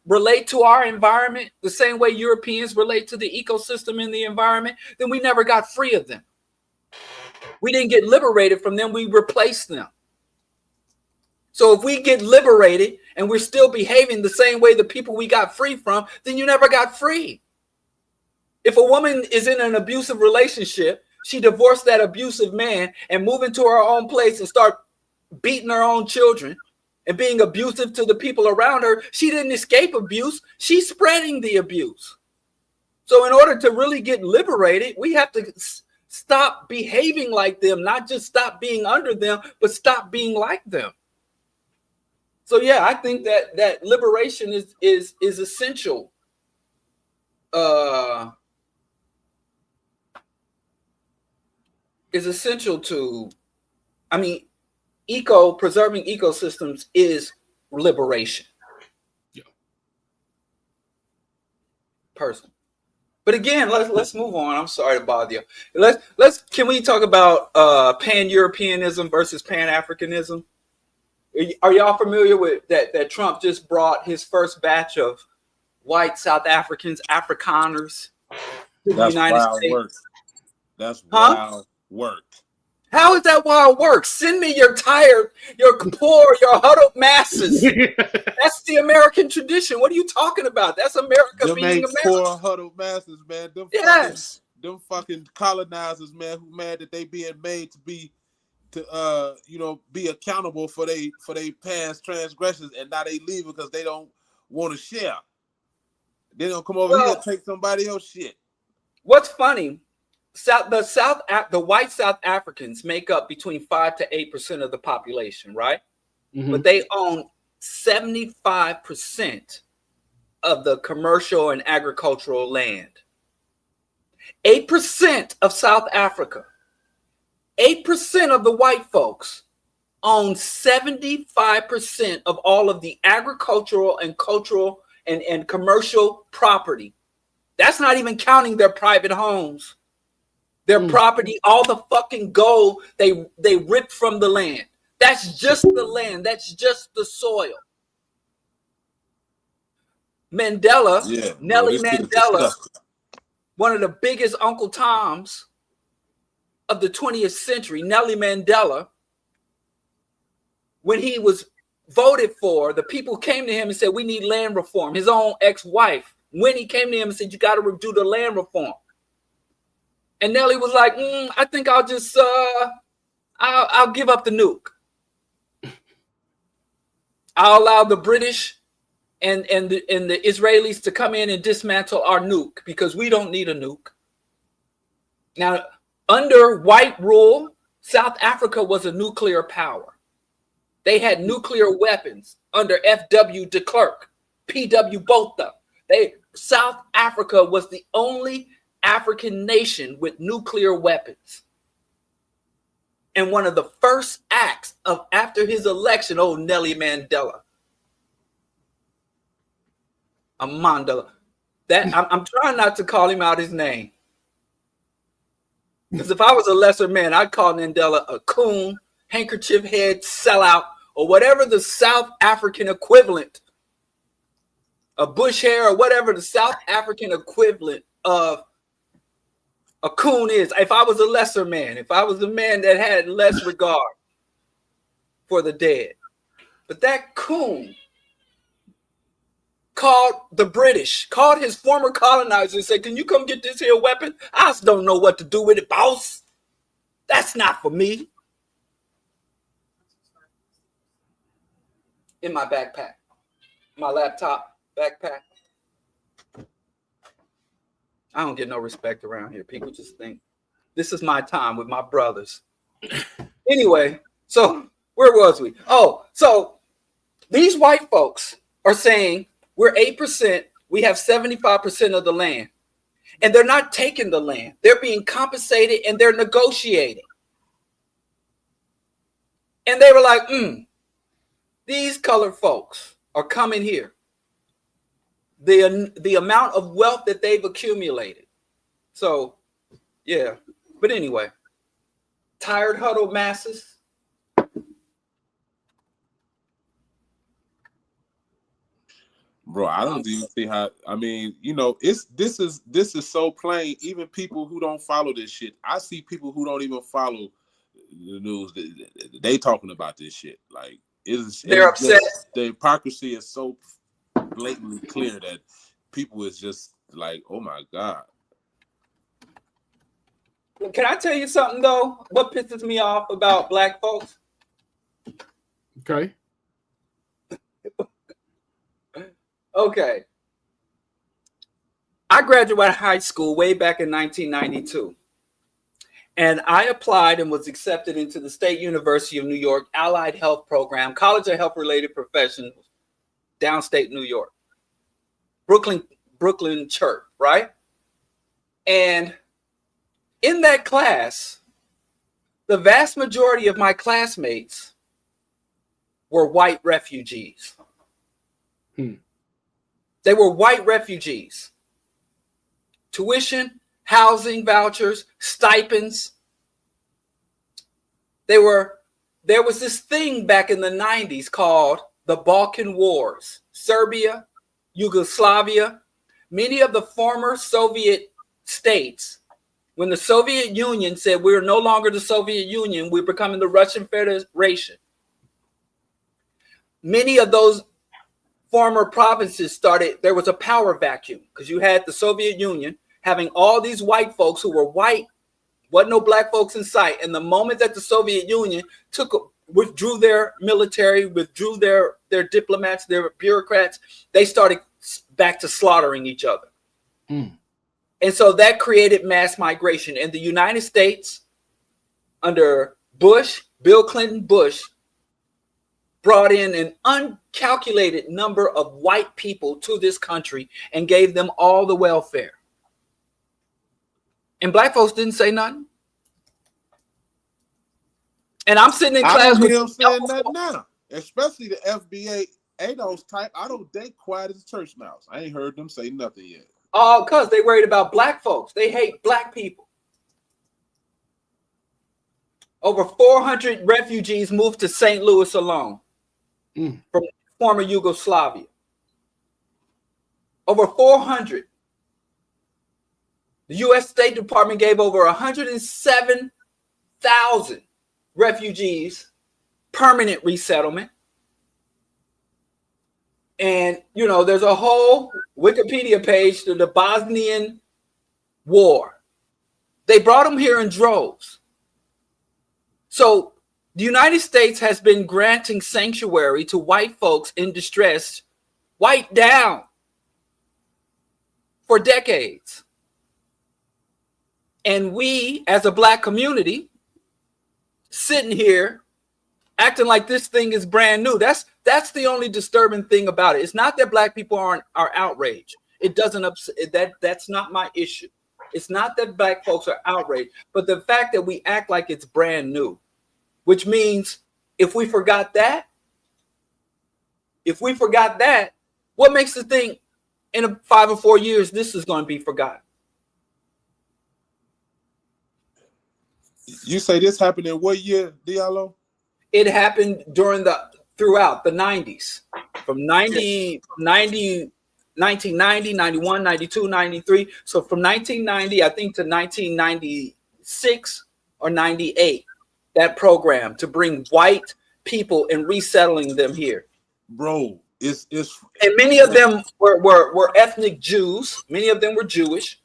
Speaker 1: relate to our environment the same way Europeans relate to the ecosystem and the environment, then we never got free of them. We didn't get liberated from them, we replaced them. So if we get liberated and we're still behaving the same way the people we got free from, then you never got free. If a woman is in an abusive relationship, she divorced that abusive man and move into her own place and start beating her own children and being abusive to the people around her, she didn't escape abuse. She's spreading the abuse. So in order to really get liberated, we have to stop behaving like them, not just stop being under them, but stop being like them. So yeah, I think that liberation is essential. Is essential to, I mean, preserving ecosystems is liberation. Yeah. Person. But again, let's move on. I'm sorry to bother you. Can we talk about Pan-Europeanism versus Pan-Africanism? Are y'all familiar with that Trump just brought his first batch of white South Africans, Afrikaners to the United States? Work.
Speaker 2: That's wild work.
Speaker 1: How is that wild work? Send me your tired, your poor, your huddled masses. That's the American tradition. What are you talking about? That's America being America.
Speaker 2: Poor huddled masses, man. Them fucking colonizers, man, who mad that they being made to be accountable for they past transgressions, and now they leave because they don't want to share. They don't come over here and take somebody else's shit.
Speaker 1: What's funny? The white South Africans make up between 5 to 8% of the population, right? Mm-hmm. But they own 75% of the commercial and agricultural land. 8% of South Africa, 8% of the white folks own 75% of all of the agricultural and cultural and commercial property. That's not even counting their private homes. Their property, all the fucking gold they ripped from the land. That's just the land. That's just the soil. Nelly Mandela, one of the biggest Uncle Toms of the 20th century, Nelly Mandela, when he was voted for, the people came to him and said, we need land reform. His own ex-wife, when he came to him and said, you got to do the land reform. And Nelly was like, I think I'll just, I'll give up the nuke. I'll allow the British and the Israelis to come in and dismantle our nuke because we don't need a nuke. Now, under white rule, South Africa was a nuclear power. They had nuclear weapons under F.W. de Klerk, P.W. Botha. South Africa was the only African nation with nuclear weapons. And one of the first acts of after his election, old Nelly Mandela, Mandela, that I'm trying not to call him out his name. Because if I was a lesser man, I'd call Mandela a coon, handkerchief head, sellout, or whatever the South African equivalent, a bush hair, or whatever the South African equivalent of a coon is. If I was a lesser man, if I was a man that had less regard for the dead. But that coon called the British, called his former colonizers and said, can you come get this here weapon? I just don't know what to do with it, boss. That's not for me. In my backpack, my laptop backpack. I don't get no respect around here. People just think this is my time with my brothers. Anyway, so where was we? Oh, so these white folks are saying we're 8%, we have 75% of the land. And they're not taking the land. They're being compensated and they're negotiating. And they were like, these colored folks are coming here. The amount of wealth that they've accumulated. So, yeah. But anyway, tired, huddled masses.
Speaker 2: Bro, I don't even see how. I mean, you know, this is so plain. Even people who don't follow this shit, I see people who don't even follow the news. They talking about this shit. Like, they're upset. The hypocrisy is so blatantly clear that people is just like, oh my God.
Speaker 1: Can I tell you something though? What pisses me off about black folks?
Speaker 3: Okay.
Speaker 1: Okay. I graduated high school way back in 1992. And I applied and was accepted into the State University of New York Allied Health Program, College of Health-Related Professions, downstate New York. Brooklyn Church, right? And in that class, the vast majority of my classmates were white refugees. They were white refugees. Tuition, housing vouchers, stipends. There was this thing back in the 90s called the Balkan Wars. Serbia, Yugoslavia, many of the former Soviet states, when the Soviet Union said we're no longer the Soviet Union, we're becoming the Russian Federation. Many of those former provinces there was a power vacuum because you had the Soviet Union having all these white folks who were white, wasn't no black folks in sight. And the moment that the Soviet Union withdrew their military, withdrew their diplomats, their bureaucrats, they started back to slaughtering each other. And so that created mass migration. And the United States, under Bush, Bill Clinton Bush, brought in an uncalculated number of white people to this country and gave them all the welfare. And black folks didn't say nothing. And I'm sitting in class with
Speaker 2: them saying that now, especially the FBA, those type. They quiet as a church mouse. I ain't heard them say nothing yet.
Speaker 1: Oh, because they worried about black folks. They hate black people. Over 400 refugees moved to St. Louis alone from former Yugoslavia. Over 400. The U.S. State Department gave over 107,000 refugees permanent resettlement. And, you know, there's a whole Wikipedia page to the Bosnian War. They brought them here in droves. So the United States has been granting sanctuary to white folks in distress, white down, for decades. And we, as a black community, sitting here acting like this thing is brand new. That's the only disturbing thing about it. It's not that black people are outraged. It doesn't upset that's not my issue. It's not that black folks are outraged, but the fact that we act like it's brand new. which means if we forgot that, what makes us think in 5 or 4 years this is going to be forgotten?
Speaker 2: You say this happened in what year, Diallo?
Speaker 1: It happened throughout the 90s, from 1990, 91, 92, 93. So from 1990, I think, to 1996 or 98, that program to bring white people and resettling them here.
Speaker 2: Bro, it's
Speaker 1: and many of them were ethnic Jews. Many of them were Jewish.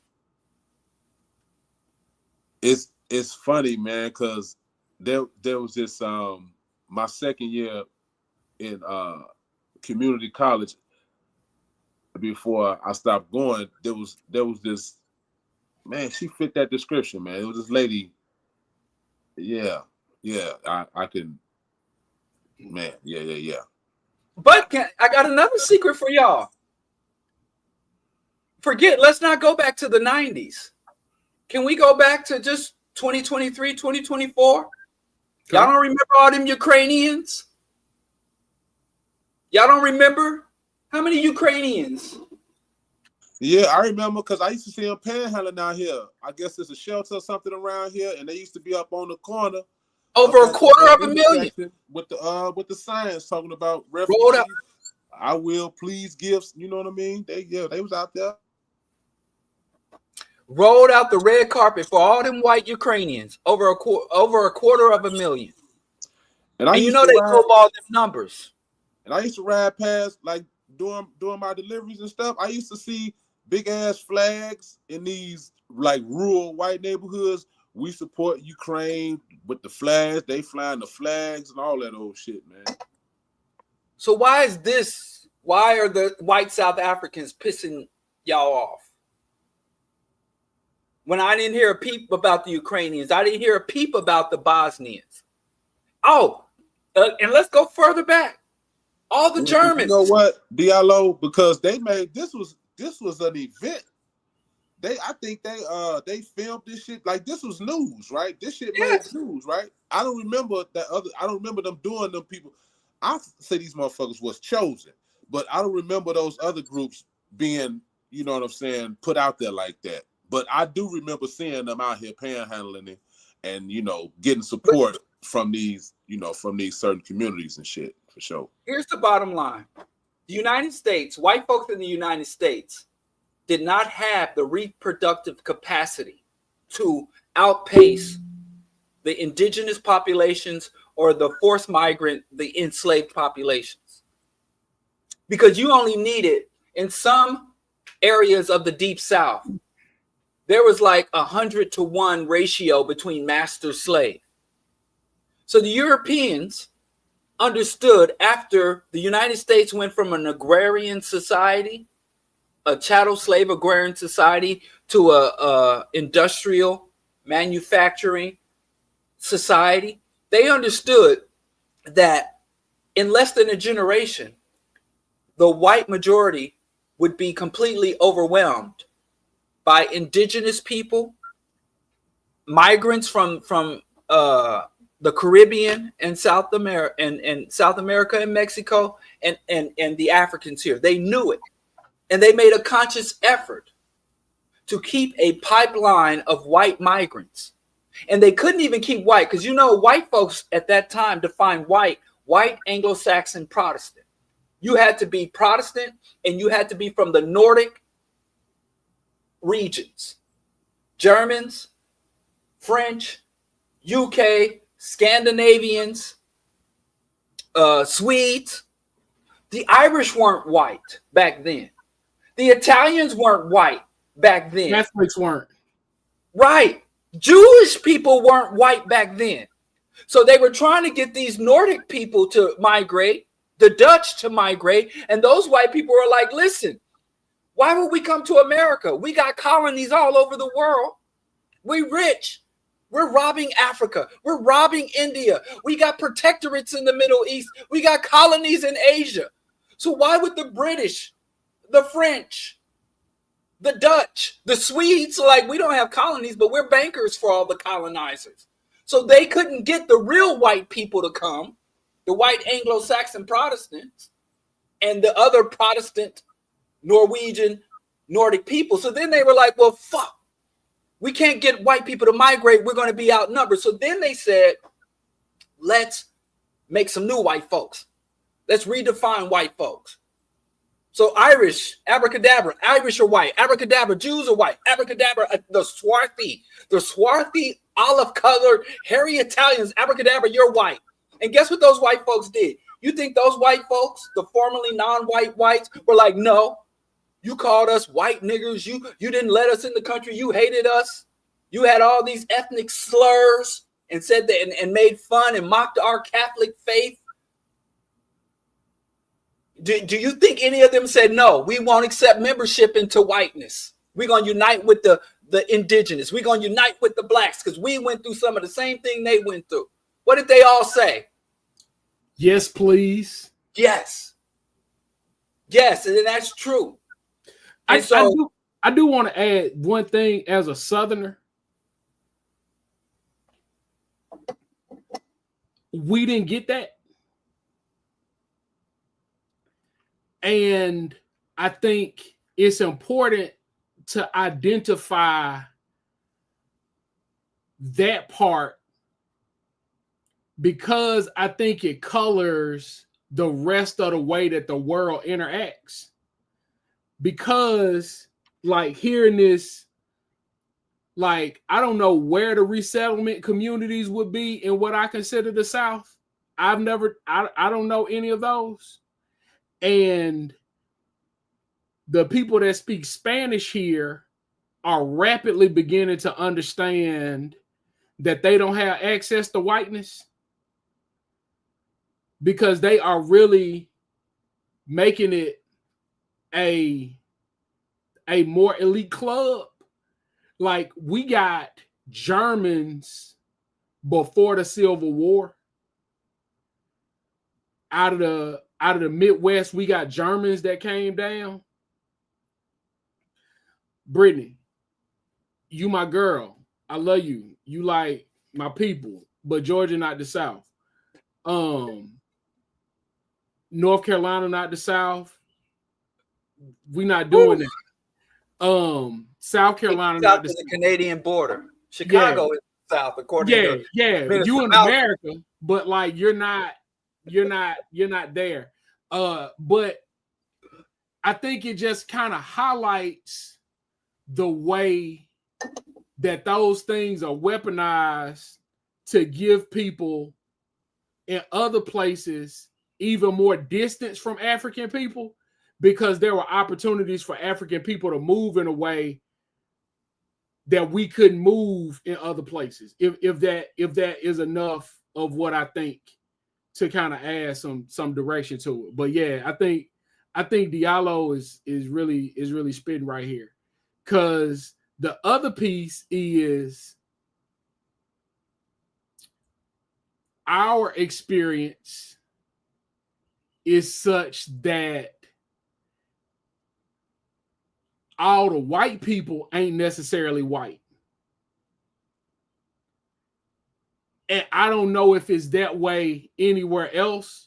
Speaker 2: It's funny, man, because there was this my second year in community college, before I stopped going, there was this, man, she fit that description, man. It was this lady. Yeah, I can, man, yeah.
Speaker 1: But I got another secret for y'all. Let's not go back to the 90s. Can we go back to just 2023, 2024? Y'all don't remember all them Ukrainians? Y'all don't remember? How many Ukrainians?
Speaker 2: Yeah, I remember, because I used to see them panhandling out here. I guess there's a shelter or something around here, and they used to be up on the corner.
Speaker 1: Over a quarter of a million.
Speaker 2: With the signs talking about refugees. I will please gifts. You know what I mean? They was out there.
Speaker 1: Rolled out the red carpet for all them white Ukrainians. Over a quarter of a million. And you know they lowballed them numbers.
Speaker 2: And I used to ride past, like, doing my deliveries and stuff. I used to see big ass flags in these, like, rural white neighborhoods. We support Ukraine with the flags. They flying the flags and all that old shit, man.
Speaker 1: So why are the white South Africans pissing y'all off? When I didn't hear a peep about the Ukrainians, I didn't hear a peep about the Bosnians. Oh, and let's go further back. All the Germans.
Speaker 2: You know what, Diallo? Because they made this was an event. I think they filmed this shit, like, this was news, right? This shit made news, right? I don't remember them doing them people. I say these motherfuckers was chosen, but I don't remember those other groups being, you know what I'm saying, put out there like that. But I do remember seeing them out here panhandling it and, you know, getting support from these certain communities and shit, for sure.
Speaker 1: Here's the bottom line. The United States, white folks in the United States did not have the reproductive capacity to outpace the indigenous populations or the forced migrant, the enslaved populations. Because you only needed, in some areas of the Deep South, there was like 100-to-1 ratio between master slave. So the Europeans understood, after the United States went from an agrarian society, a chattel slave agrarian society, to a industrial manufacturing society, they understood that in less than a generation, the white majority would be completely overwhelmed by indigenous people, migrants from the Caribbean and South America and Mexico, and the Africans here. They knew it. And they made a conscious effort to keep a pipeline of white migrants. And they couldn't even keep white, because, you know, white folks at that time defined white Anglo-Saxon Protestant. You had to be Protestant, and you had to be from the Nordic regions. Germans, French, UK, Scandinavians, Swedes. The Irish weren't white back then. The Italians weren't white back then.
Speaker 3: Catholics weren't.
Speaker 1: Right. Jewish people weren't white back then. So they were trying to get these Nordic people to migrate, the Dutch to migrate, and those white people were like, listen, why would we come to America? We got colonies all over the world. We rich. We're robbing Africa. We're robbing India. We got protectorates in the Middle East. We got colonies in Asia. So why would the British, the French, the Dutch, the Swedes, like, we don't have colonies, but we're bankers for all the colonizers. So they couldn't get the real white people to come, the white Anglo-Saxon Protestants, and the other Protestant Norwegian Nordic people. So then they were like, well, fuck, we can't get white people to migrate. We're going to be outnumbered. So then they said, let's make some new white folks. Let's redefine white folks. So Irish, abracadabra, Irish are white, abracadabra, Jews are white, abracadabra, the swarthy, olive-colored, hairy Italians, abracadabra, you're white. And guess what those white folks did? You think those white folks, the formerly non-white whites, were like, no, you called us white niggers, you didn't let us in the country, you hated us, you had all these ethnic slurs and said that and made fun and mocked our Catholic faith. Do you think any of them said, no, we won't accept membership into whiteness? We're going to unite with the indigenous. We're going to unite with the blacks because we went through some of the same thing they went through. What did they all say?
Speaker 3: Yes, please.
Speaker 1: Yes. Yes, and that's true. And
Speaker 3: I do want to add one thing as a Southerner. We didn't get that. And I think it's important to identify that part because I think it colors the rest of the way that the world interacts. Because, like, hearing this, like, I don't know where the resettlement communities would be in what I consider the South. I don't know any of those. And the people that speak Spanish here are rapidly beginning to understand that they don't have access to whiteness because they are really making it a more elite club. Like, we got Germans before the Civil War. Out of the Midwest, we got Germans that came down. Brittany, you my girl. I love you. You like my people, but Georgia not the South. North Carolina not the South. We not doing that. South Carolina not the
Speaker 1: South. Canadian border. Chicago is South, according to
Speaker 3: you in America, but like you're not there. But I think it just kind of highlights the way that those things are weaponized to give people in other places even more distance from African people, because there were opportunities for African people to move in a way that we couldn't move in other places. If that is enough of what I think to kind of add some direction to it. But yeah, I think Diallo is really spitting right here. Because the other piece is our experience is such that all the white people ain't necessarily white. And I don't know if it's that way anywhere else,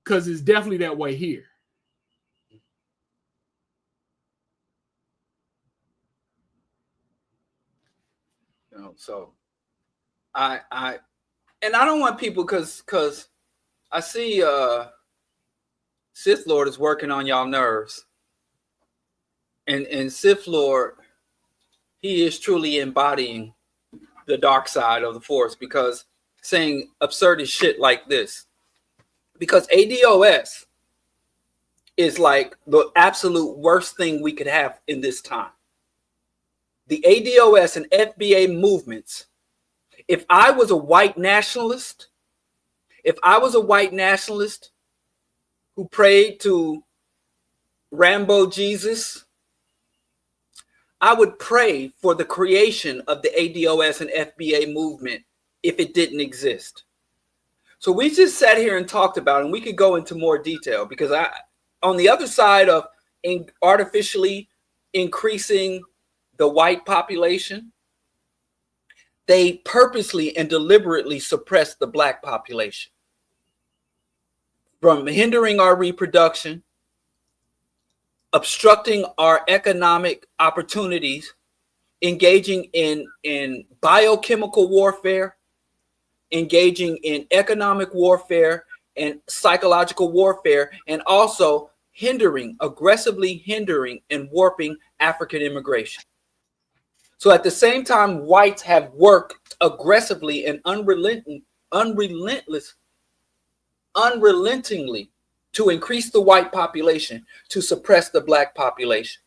Speaker 3: because it's definitely that way here.
Speaker 1: So I don't want people, because I see Sith Lord is working on y'all nerves. And Sith Lord, he is truly embodying the dark side of the Force, because saying absurd shit like this, because ADOS is like the absolute worst thing we could have in this time. The ADOS and FBA movements, if I was a white nationalist who prayed to Rambo Jesus, I would pray for the creation of the ADOS and FBA movement if it didn't exist. So we just sat here and talked about it, and we could go into more detail, because on the other side of artificially increasing the white population, they purposely and deliberately suppressed the black population from hindering our reproduction, obstructing our economic opportunities, engaging in biochemical warfare, engaging in economic warfare and psychological warfare, and also aggressively hindering and warping African immigration. So at the same time, whites have worked aggressively and unrelentingly to increase the white population, to suppress the black population.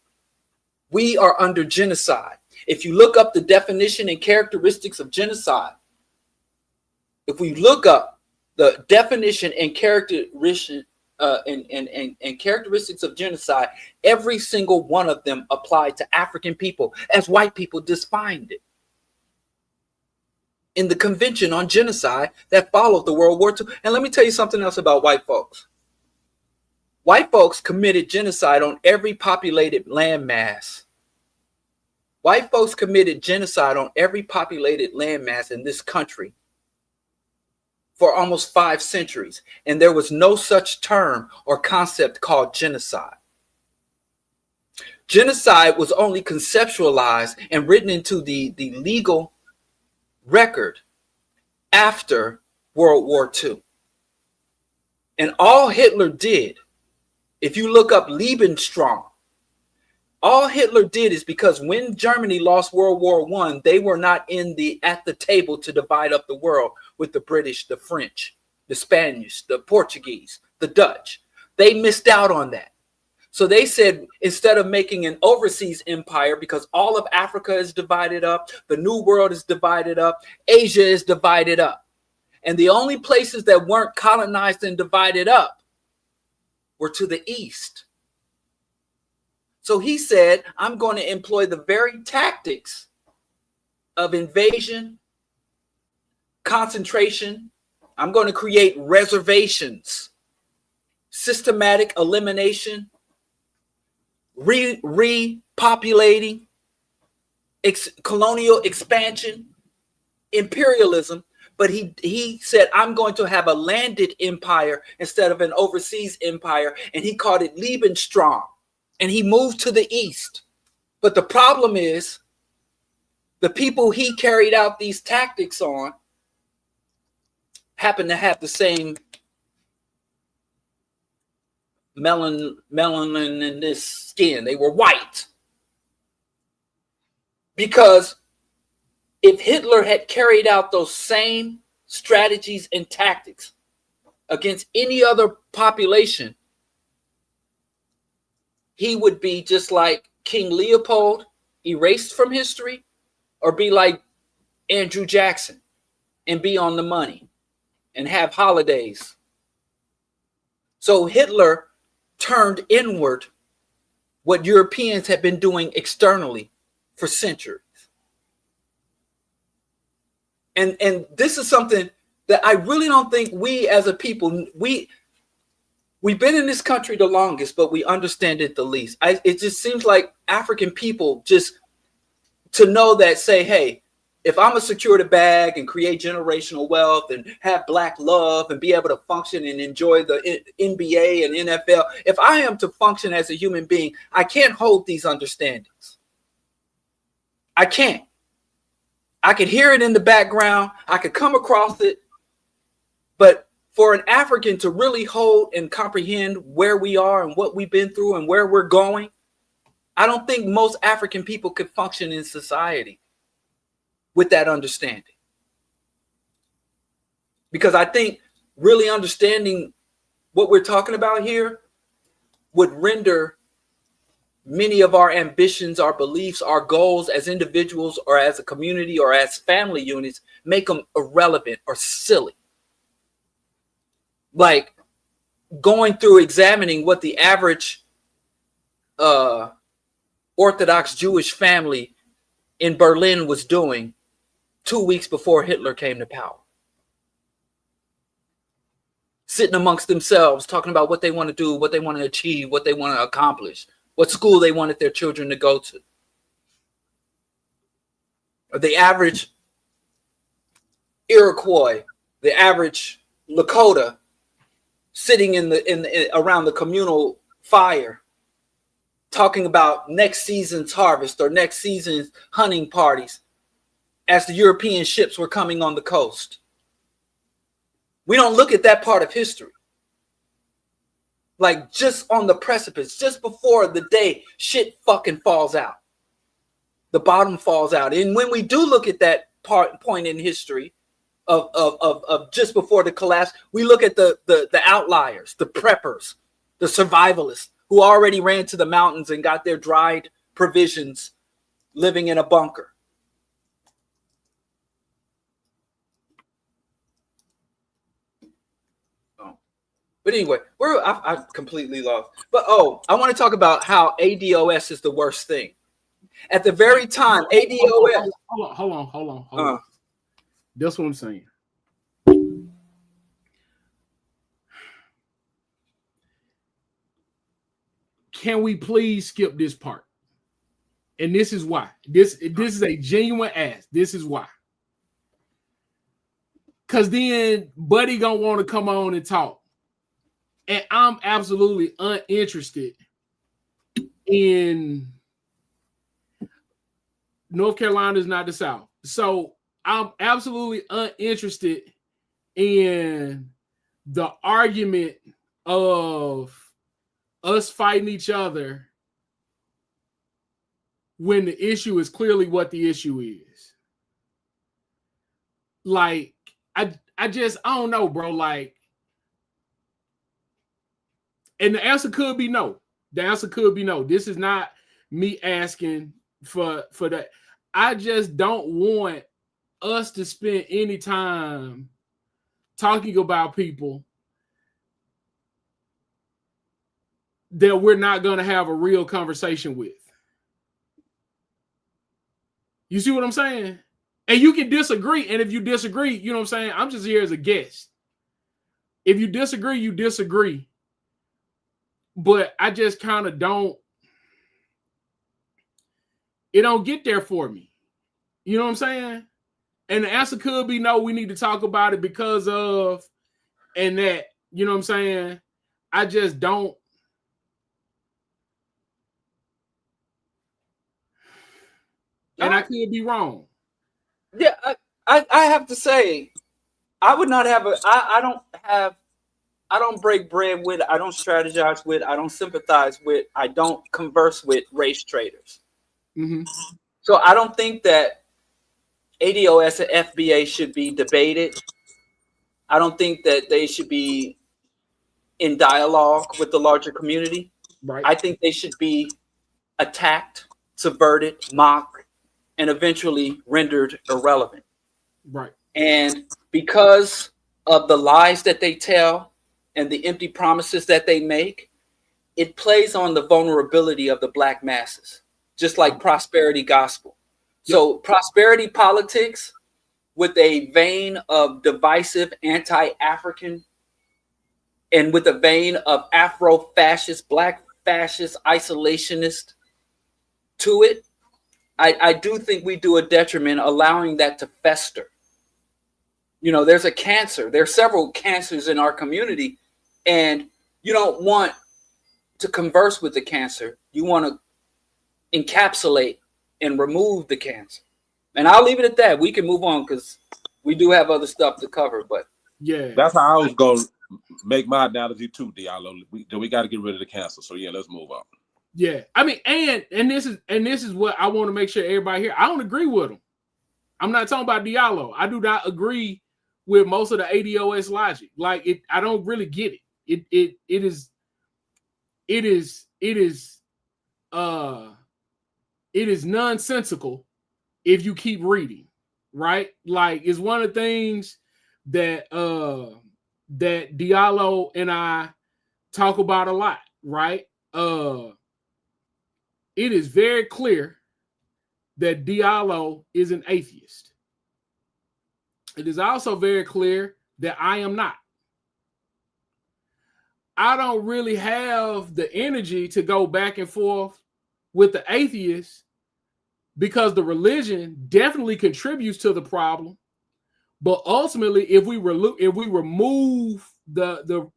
Speaker 1: We are under genocide. If you look up the definition and characteristics of genocide, if we look up the definition and characteristic and characteristics of genocide, every single one of them applied to African people as white people defined it in the Convention on Genocide that followed the World War II. And let me tell you something else about white folks. White folks committed genocide on every populated landmass. White folks committed genocide on every populated landmass in this country for almost 5 centuries, and there was no such term or concept called genocide. Genocide was only conceptualized and written into the legal record after World War II. And all Hitler did, if you look up Lebensraum, all Hitler did is because when Germany lost World War I, they were not at the table to divide up the world with the British, the French, the Spanish, the Portuguese, the Dutch. They missed out on that. So they said, instead of making an overseas empire, because all of Africa is divided up, the New World is divided up, Asia is divided up. And the only places that weren't colonized and divided up were to the east. So he said, I'm going to employ the very tactics of invasion, concentration. I'm going to create reservations, systematic elimination, repopulating, colonial expansion, imperialism. But he said, I'm going to have a landed empire instead of an overseas empire. And he called it Lebensraum. And he moved to the east. But the problem is, the people he carried out these tactics on happen to have the same melanin in this skin. They were white. Because if Hitler had carried out those same strategies and tactics against any other population, he would be just like King Leopold, erased from history, or be like Andrew Jackson and be on the money and have holidays. So Hitler turned inward what Europeans had been doing externally for centuries. And this is something that I really don't think we as a people, we've been in this country the longest, but we understand it the least. It just seems like African people just to know that, say, hey, if I'm a secure the bag and create generational wealth and have black love and be able to function and enjoy the NBA and NFL, if I am to function as a human being, I can't hold these understandings. I can't. I could hear it in the background. I could come across it. But for an African to really hold and comprehend where we are and what we've been through and where we're going, I don't think most African people could function in society with that understanding. Because I think really understanding what we're talking about here would render many of our ambitions, our beliefs, our goals as individuals or as a community or as family units, make them irrelevant or silly. Like going through examining what the average Orthodox Jewish family in Berlin was doing 2 weeks before Hitler came to power. Sitting amongst themselves, talking about what they want to do, what they want to achieve, what they want to accomplish, what school they wanted their children to go to. Or the average Iroquois, the average Lakota, sitting in around the communal fire, talking about next season's harvest or next season's hunting parties as the European ships were coming on the coast. We don't look at that part of history. Like just on the precipice, just before the day shit fucking falls out. The bottom falls out. And when we do look at that point in history of just before the collapse, we look at the outliers, the preppers, the survivalists who already ran to the mountains and got their dried provisions living in a bunker. But anyway, I completely lost. But I want to talk about how ADOS is the worst thing. At the very time, ADOS.
Speaker 3: Hold on. That's what I'm saying. Can we please skip this part? And this is why. This is a genuine ask. This is why. Because then Buddy gonna want to come on and talk. And I'm absolutely uninterested in North Carolina is not the South. So I'm absolutely uninterested in the argument of us fighting each other when the issue is clearly what the issue is. Like, I don't know, bro. Like, and the answer could be no. The answer could be no. This is not me asking for that. I just don't want us to spend any time talking about people that we're not going to have a real conversation with. You see what I'm saying? And you can disagree. And if you disagree, you know what I'm saying? I'm just here as a guest. If you disagree, you disagree. But I just kind of don't. It don't get there for me. You know what I'm saying? And the answer could be no, we need to talk about it because of, and that, you know what I'm saying? I just don't. And I could be wrong.
Speaker 1: Yeah, I have to say, I would not have I don't break bread with, I don't strategize with, I don't sympathize with, I don't converse with race traders.
Speaker 3: Mm-hmm.
Speaker 1: So I don't think that ADOS and FBA should be debated. I don't think that they should be in dialogue with the larger community.
Speaker 3: Right.
Speaker 1: I think they should be attacked, subverted, mocked, and eventually rendered irrelevant.
Speaker 3: Right.
Speaker 1: And because of the lies that they tell and the empty promises that they make, it plays on the vulnerability of the Black masses, just like prosperity gospel. So prosperity politics with a vein of divisive anti-African and with a vein of Afro-fascist, Black fascist, isolationist to it, I do think we do a detriment allowing that to fester. You know, there's a cancer. There are several cancers in our community, and you don't want to converse with the cancer. You want to encapsulate and remove the cancer. And I'll leave it at that. We can move on because we do have other stuff to cover. But
Speaker 2: yeah, that's how I was going to make my analogy too, Diallo. We got to get rid of the cancer. So yeah, let's move on.
Speaker 3: Yeah, I mean, and this is what I want to make sure everybody here. I don't agree with him. I'm not talking about Diallo. I do not agree with most of the ADOS logic. Like I don't really get it. It is nonsensical if you keep reading, right? Like it's one of the things that that Diallo and I talk about a lot, right? It is very clear that Diallo is an atheist. It is also very clear that I am not. I don't really have the energy to go back and forth with the atheists because the religion definitely contributes to the problem, But ultimately, if we remove the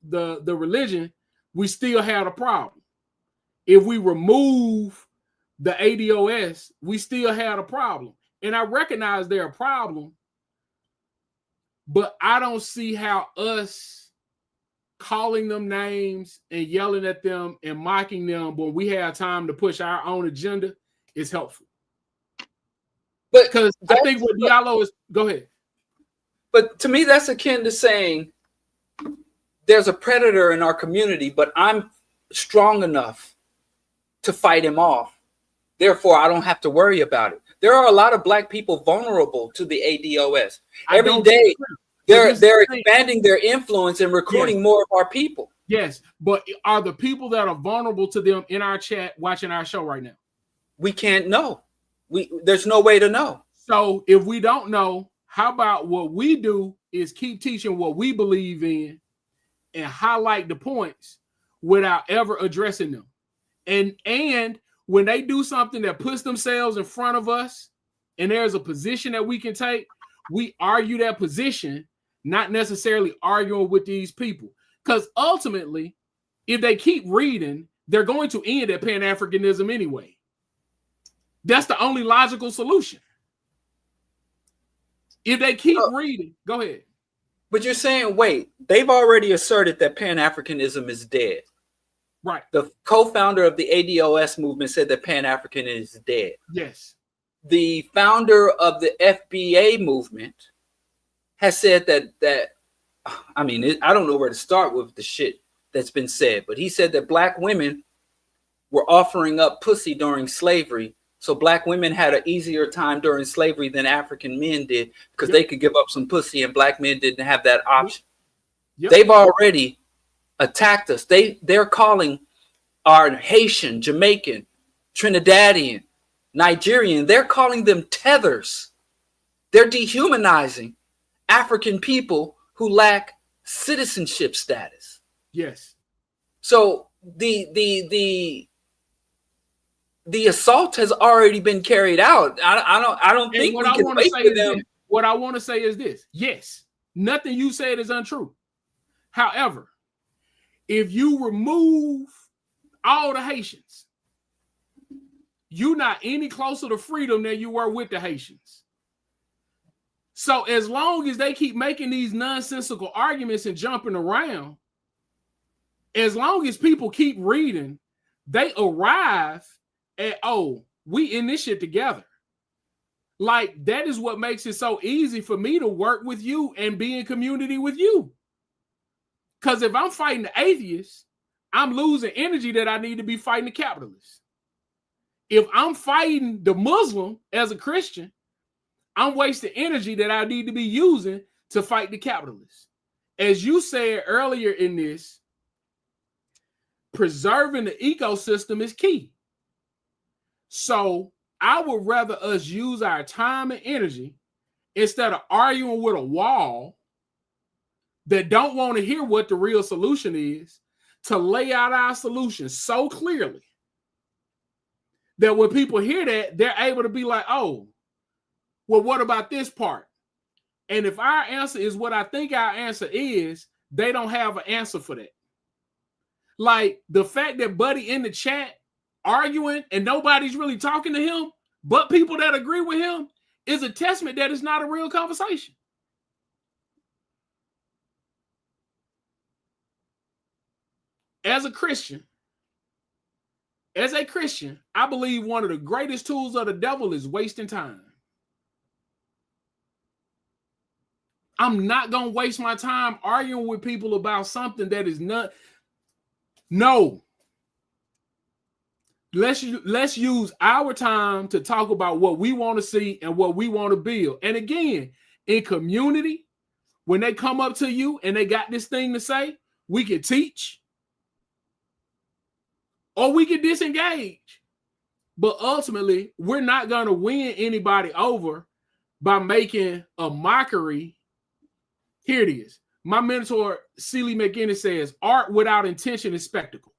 Speaker 3: religion, we still have a problem. If we remove the ADOS, we still have a problem. And I recognize they're a problem, but I don't see how us calling them names and yelling at them and mocking them when we have time to push our own agenda is helpful. But because I think what Diallo is, go ahead.
Speaker 1: But to me, that's akin to saying there's a predator in our community, but I'm strong enough to fight him off. Therefore, I don't have to worry about it. There are a lot of black people vulnerable to the ADOS. Every day, they're expanding their influence and recruiting more of our people.
Speaker 3: Yes, but are the people that are vulnerable to them in our chat watching our show right now?
Speaker 1: We can't know. There's no way to know.
Speaker 3: So if we don't know, how about what we do is keep teaching what we believe in and highlight the points without ever addressing them. And when they do something that puts themselves in front of us and there's a position that we can take, we argue that position, not necessarily arguing with these people. Because ultimately, if they keep reading, they're going to end at Pan-Africanism anyway. That's the only logical solution. If they keep reading, go ahead.
Speaker 1: But you're saying, wait, they've already asserted that Pan-Africanism is dead.
Speaker 3: Right.
Speaker 1: The co-founder of the ADOS movement said that Pan-Africanism is dead.
Speaker 3: Yes.
Speaker 1: The founder of the FBA movement has said that I mean, I don't know where to start with the shit that's been said, but he said that black women were offering up pussy during slavery. So black women had an easier time during slavery than African men did because they could give up some pussy and black men didn't have that option. Yep. They've already attacked us. They're calling our Haitian, Jamaican, Trinidadian, Nigerian, they're calling them tethers. They're dehumanizing African people who lack citizenship status.
Speaker 3: Yes. So
Speaker 1: the assault has already been carried out. I don't think we can wait for them.
Speaker 3: What I want to say is this. Yes, nothing you said is untrue. However, if you remove all the Haitians, you're not any closer to freedom than you were with the Haitians. So as long as they keep making these nonsensical arguments and jumping around, as long as people keep reading, they arrive at, oh, we in this shit together. Like, that is what makes it so easy for me to work with you and be in community with you. Because if I'm fighting the atheists, I'm losing energy that I need to be fighting the capitalists. If I'm fighting the Muslim as a Christian, I'm wasting energy that I need to be using to fight the capitalists. As you said earlier in this, preserving the ecosystem is key. So I would rather us use our time and energy instead of arguing with a wall that don't want to hear what the real solution is, to lay out our solution so clearly that when people hear that, they're able to be like, oh, well, what about this part? And if our answer is what I think our answer is, they don't have an answer for that. Like the fact that Buddy in the chat arguing and nobody's really talking to him, but people that agree with him, is a testament that it's not a real conversation. As a Christian, I believe one of the greatest tools of the devil is wasting time. I'm not going to waste my time arguing with people about something that is not. No. Let's use our time to talk about what we want to see and what we want to build. And again, in community, when they come up to you and they got this thing to say, we can teach or we can disengage. But ultimately, we're not going to win anybody over by making a mockery. Here it is. My mentor, Celie McGinnis, says, art without intention is spectacle.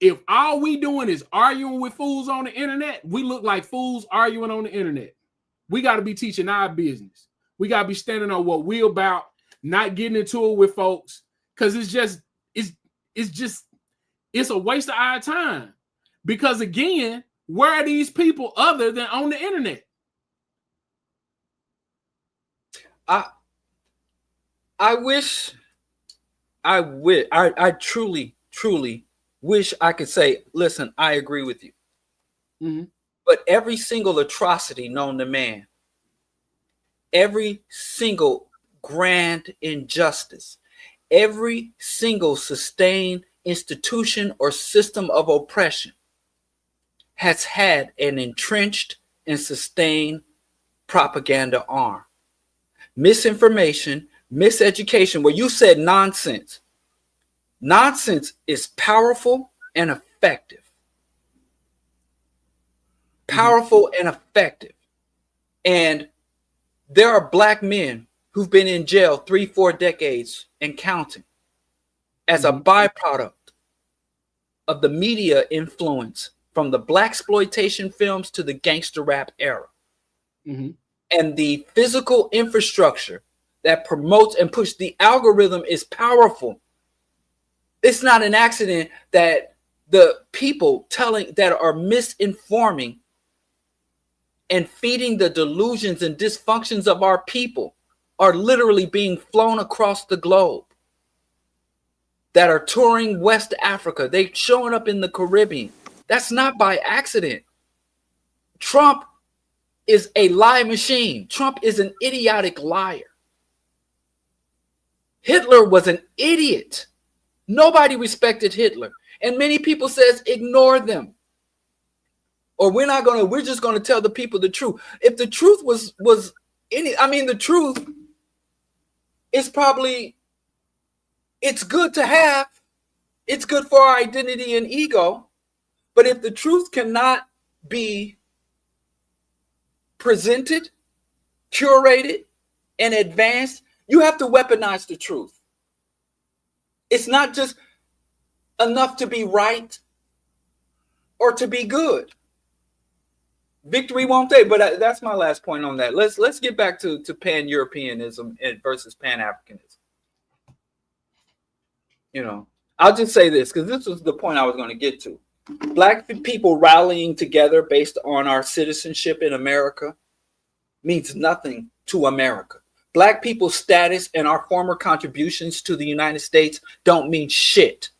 Speaker 3: If all we doing is arguing with fools on the internet, we look like fools arguing on the internet. We got to be teaching our business. We got to be standing on what we about, not getting into it with folks, because it's a waste of our time. Because again, where are these people other than on the internet?
Speaker 1: I truly wish I could say, listen, I agree with you.
Speaker 3: Mm-hmm.
Speaker 1: But every single atrocity known to man, every single grand injustice, every single sustained institution or system of oppression has had an entrenched and sustained propaganda arm. Misinformation, miseducation, where you said nonsense. Nonsense is powerful and effective. Powerful and effective. And there are black men who've been in jail 3-4 decades and counting as a byproduct of the media influence from the blaxploitation films to the gangster rap era. And the physical infrastructure that promotes and pushes the algorithm is powerful. It's not an accident that the people that are misinforming and feeding the delusions and dysfunctions of our people are literally being flown across the globe, that are touring West Africa. They're showing up in the Caribbean. That's not by accident. Trump is a lie machine. Trump is an idiotic liar. Hitler was an idiot. Nobody respected Hitler. And many people says ignore them. Or we're just going to tell the people the truth. If the truth the truth is probably, it's good to have. It's good for our identity and ego. But if the truth cannot be presented, curated, and advanced, you have to weaponize the truth. It's not just enough to be right or to be good. Victory won't take, but that's my last point on that. Let's get back to Pan-Europeanism versus Pan-Africanism. I'll just say this, because this was the point I was going to get to. Black people rallying together based on our citizenship in America means nothing to America. Black people's status and our former contributions to the United States don't mean shit.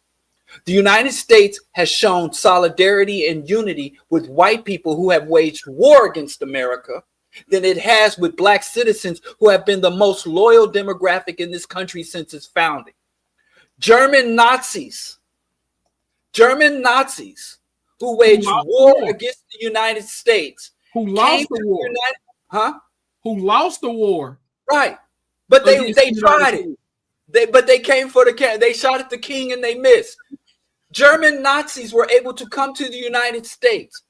Speaker 1: The United States has shown solidarity and unity with white people who have waged war against America than it has with black citizens who have been the most loyal demographic in this country since its founding. German Nazis who waged war against the United States.
Speaker 3: Who lost the war. Who lost the war.
Speaker 1: Right. But they tried it. But they came for the king. They shot at the king and they missed. German Nazis were able to come to the United States.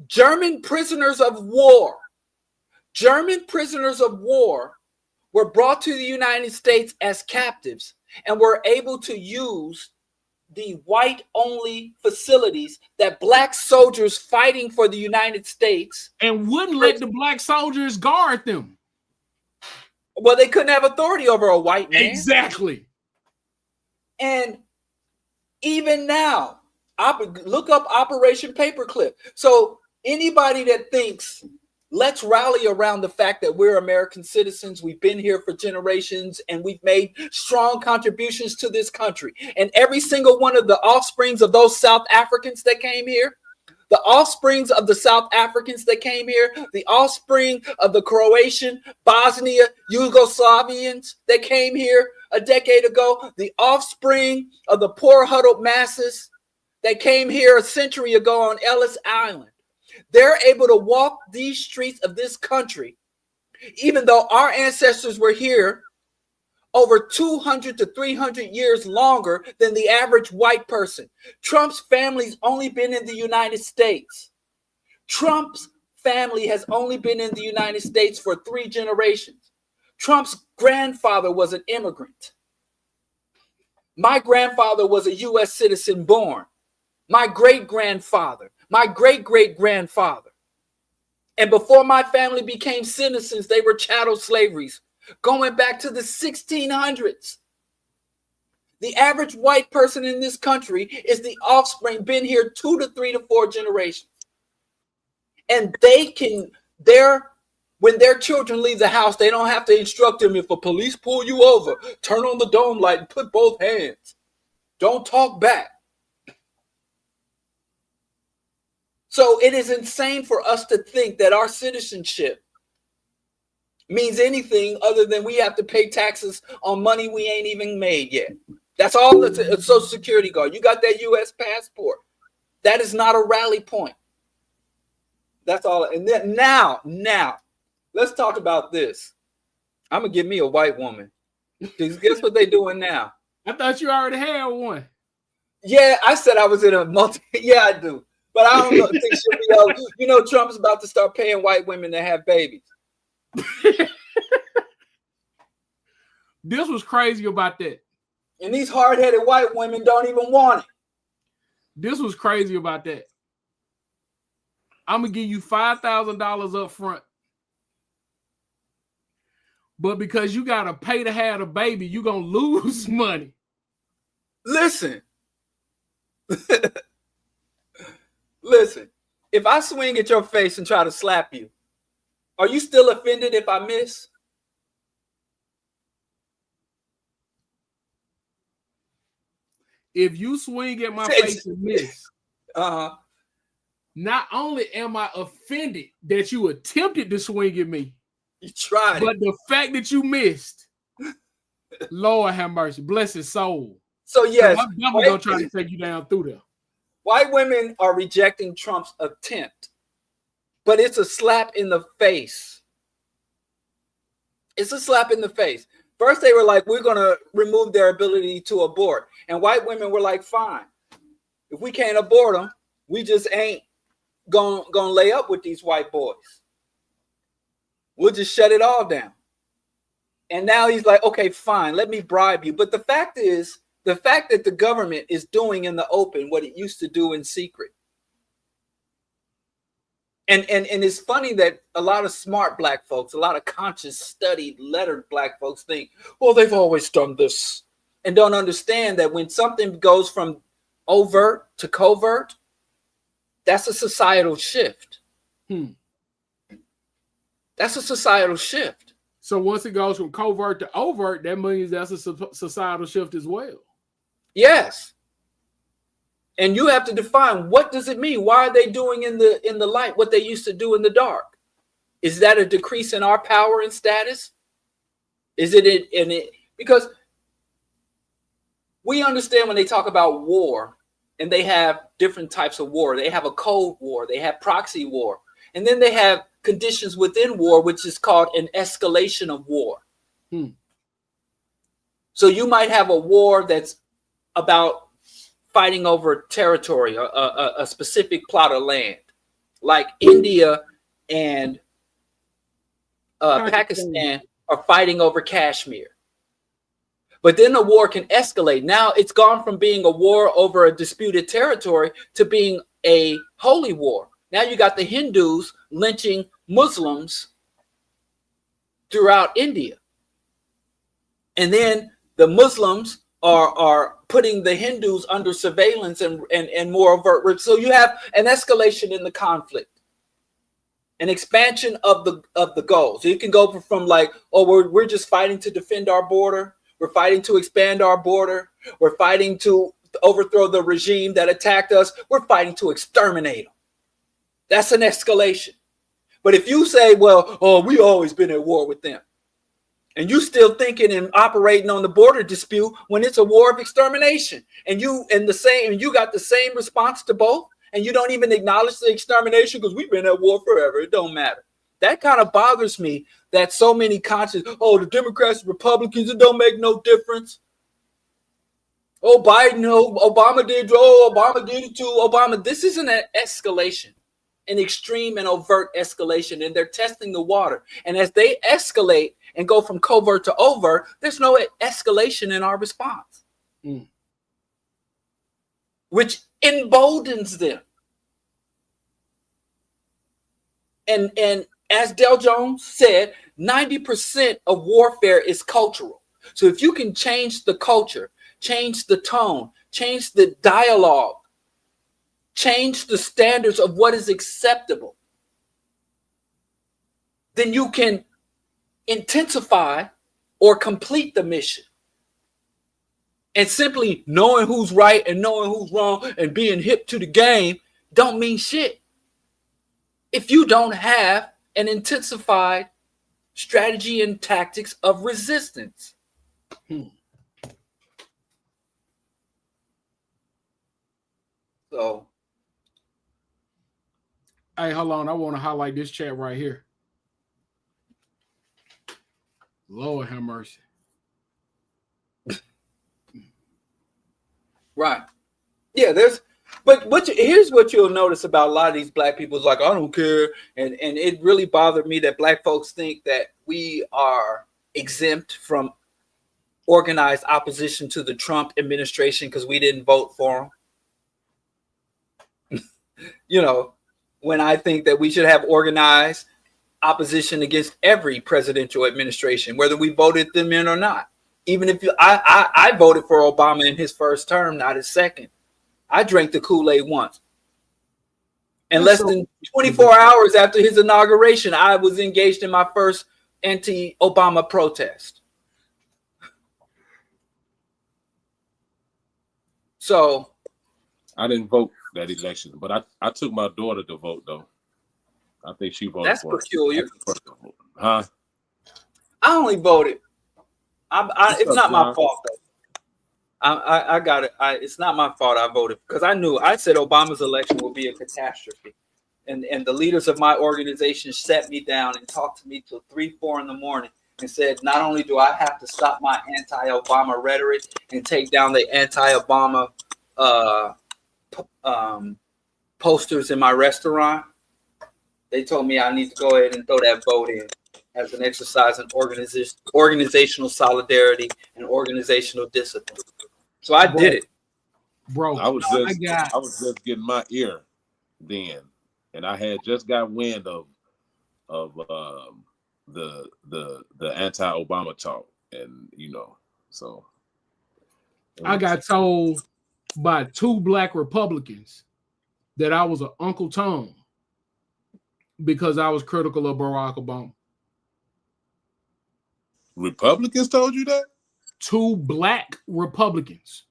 Speaker 1: German prisoners of war were brought to the United States as captives and were able to use the white-only facilities that black soldiers fighting for the United States.
Speaker 3: And wouldn't let the black soldiers guard them.
Speaker 1: Well, they couldn't have authority over a white man.
Speaker 3: Exactly.
Speaker 1: And even now, look up Operation Paperclip. So anybody that thinks, let's rally around the fact that we're American citizens, we've been here for generations, and we've made strong contributions to this country. And every single one of the offsprings of those South Africans that came here, the offsprings of the South Africans that came here, the offspring of the Croatian, Bosnia, Yugoslavians that came here a decade ago, the offspring of the poor huddled masses that came here a century ago on Ellis Island. They're able to walk these streets of this country, even though our ancestors were here over 200 to 300 years longer than the average white person. Trump's family's only been in the United States. Trump's family has only been in the United States for 3 generations. Trump's grandfather was an immigrant. My grandfather was a U.S. citizen born. My great-grandfather, my great-great-grandfather. And before my family became citizens, they were chattel slaveries, going back to the 1600s. The average white person in this country is the offspring, been here 2 to 3 to 4 generations. And when their children leave the house, they don't have to instruct them, if a police pull you over, turn on the dome light and put both hands. Don't talk back. So it is insane for us to think that our citizenship means anything other than we have to pay taxes on money we ain't even made yet. That's all that's a Social Security card. You got that U.S. passport. That is not a rally point. That's all. And then now, let's talk about this. I'm going to give me a white woman. Guess what they're doing now?
Speaker 3: I thought you already had one.
Speaker 1: Yeah, I said I was in a yeah, I do. But I don't think she'll be able. You know, Trump's about to start paying white women to have babies.
Speaker 3: This was crazy about that.
Speaker 1: And these hard-headed white women don't even want it.
Speaker 3: This was crazy about that. I'm going to give you $5,000 up front. But because you got to pay to have a baby, you're going to lose money.
Speaker 1: Listen. Listen. If I swing at your face and try to slap you, are you still offended if I miss?
Speaker 3: If you swing at my face and miss, not only am I offended that you attempted to swing at me,
Speaker 1: you tried,
Speaker 3: but the fact that you missed, Lord have mercy, bless his soul.
Speaker 1: So yes,
Speaker 3: I'm definitely gonna try to take you down through there.
Speaker 1: White women are rejecting Trump's attempt, but it's a slap in the face. It's a slap in the face. First, they were like, we're going to remove their ability to abort. And white women were like, fine. If we can't abort them, we just ain't going to lay up with these white boys. We'll just shut it all down. And now he's like, okay, fine, let me bribe you. But the fact is, the fact that the government is doing in the open what it used to do in secret. And it's funny that a lot of smart black folks, a lot of conscious, studied, lettered black folks think, well, they've always done this, and don't understand that when something goes from overt to covert, that's a societal shift. That's a societal shift.
Speaker 3: So once it goes from covert to overt, that means that's a societal shift as well.
Speaker 1: Yes. And you have to define, what does it mean? Why are they doing in the light what they used to do in the dark? Is that a decrease in our power and status? Is it in it? Because we understand when they talk about war, and they have different types of war. They have a cold war, they have proxy war, and then they have conditions within war, which is called an escalation of war. So you might have a war that's about fighting over territory, a specific plot of land, like India and Pakistan are fighting over Kashmir. But then the war can escalate. Now it's gone from being a war over a disputed territory to being a holy war. Now you got the Hindus lynching Muslims throughout India. And then the Muslims are putting the Hindus under surveillance and more overt. So you have an escalation in the conflict, an expansion of the goals. So you can go from like, oh, we're just fighting to defend our border. We're fighting to expand our border. We're fighting to overthrow the regime that attacked us. We're fighting to exterminate them. That's an escalation. But if you say, well, oh, we always been at war with them, and you still thinking and operating on the border dispute when it's a war of extermination, and you got the same response to both, and you don't even acknowledge the extermination because we've been at war forever. It don't matter. That kind of bothers me that so many conscious, oh, the Democrats, Republicans, it don't make no difference. Oh, Biden, oh, Obama did it too. Obama, this isn't an escalation, an extreme and overt escalation, and they're testing the water. And as they escalate and go from covert to overt, there's no escalation in our response, which emboldens them. And as Del Jones said, 90% of warfare is cultural. So if you can change the culture, change the tone, change the dialogue, change the standards of what is acceptable, then you can intensify or complete the mission. And simply knowing who's right and knowing who's wrong and being hip to the game don't mean shit if you don't have an intensified strategy and tactics of resistance. So,
Speaker 3: hey, hold on. I want to highlight this chat right here. Lord have mercy.
Speaker 1: Right. Yeah, here's what you'll notice about a lot of these black people is like, I don't care. And it really bothered me that black folks think that we are exempt from organized opposition to the Trump administration because we didn't vote for him. You know, when I think that we should have organized opposition against every presidential administration, whether we voted them in or not. Even if I voted for Obama in his first term, not his second. I drank the Kool-Aid once. And less than 24 hours after his inauguration, I was engaged in my first anti-Obama protest. So
Speaker 2: I didn't vote that election, but I took my daughter to vote though. I think she voted.
Speaker 1: That's peculiar.
Speaker 2: Huh?
Speaker 1: I only voted. It's not my fault though. I got it. It's not my fault I voted because I said Obama's election will be a catastrophe. And the leaders of my organization sat me down and talked to me till 3-4 in the morning and said, not only do I have to stop my anti-Obama rhetoric and take down the anti-Obama posters in my restaurant, they told me I need to go ahead and throw that vote in as an exercise in organizational solidarity and organizational discipline. So I did it.
Speaker 2: Bro, I was just getting my ear then, and I had just got wind of the anti-Obama talk, and so
Speaker 3: I got told by 2 black Republicans that I was an Uncle Tom because I was critical of Barack Obama.
Speaker 2: Republicans told you that?
Speaker 3: 2 black Republicans.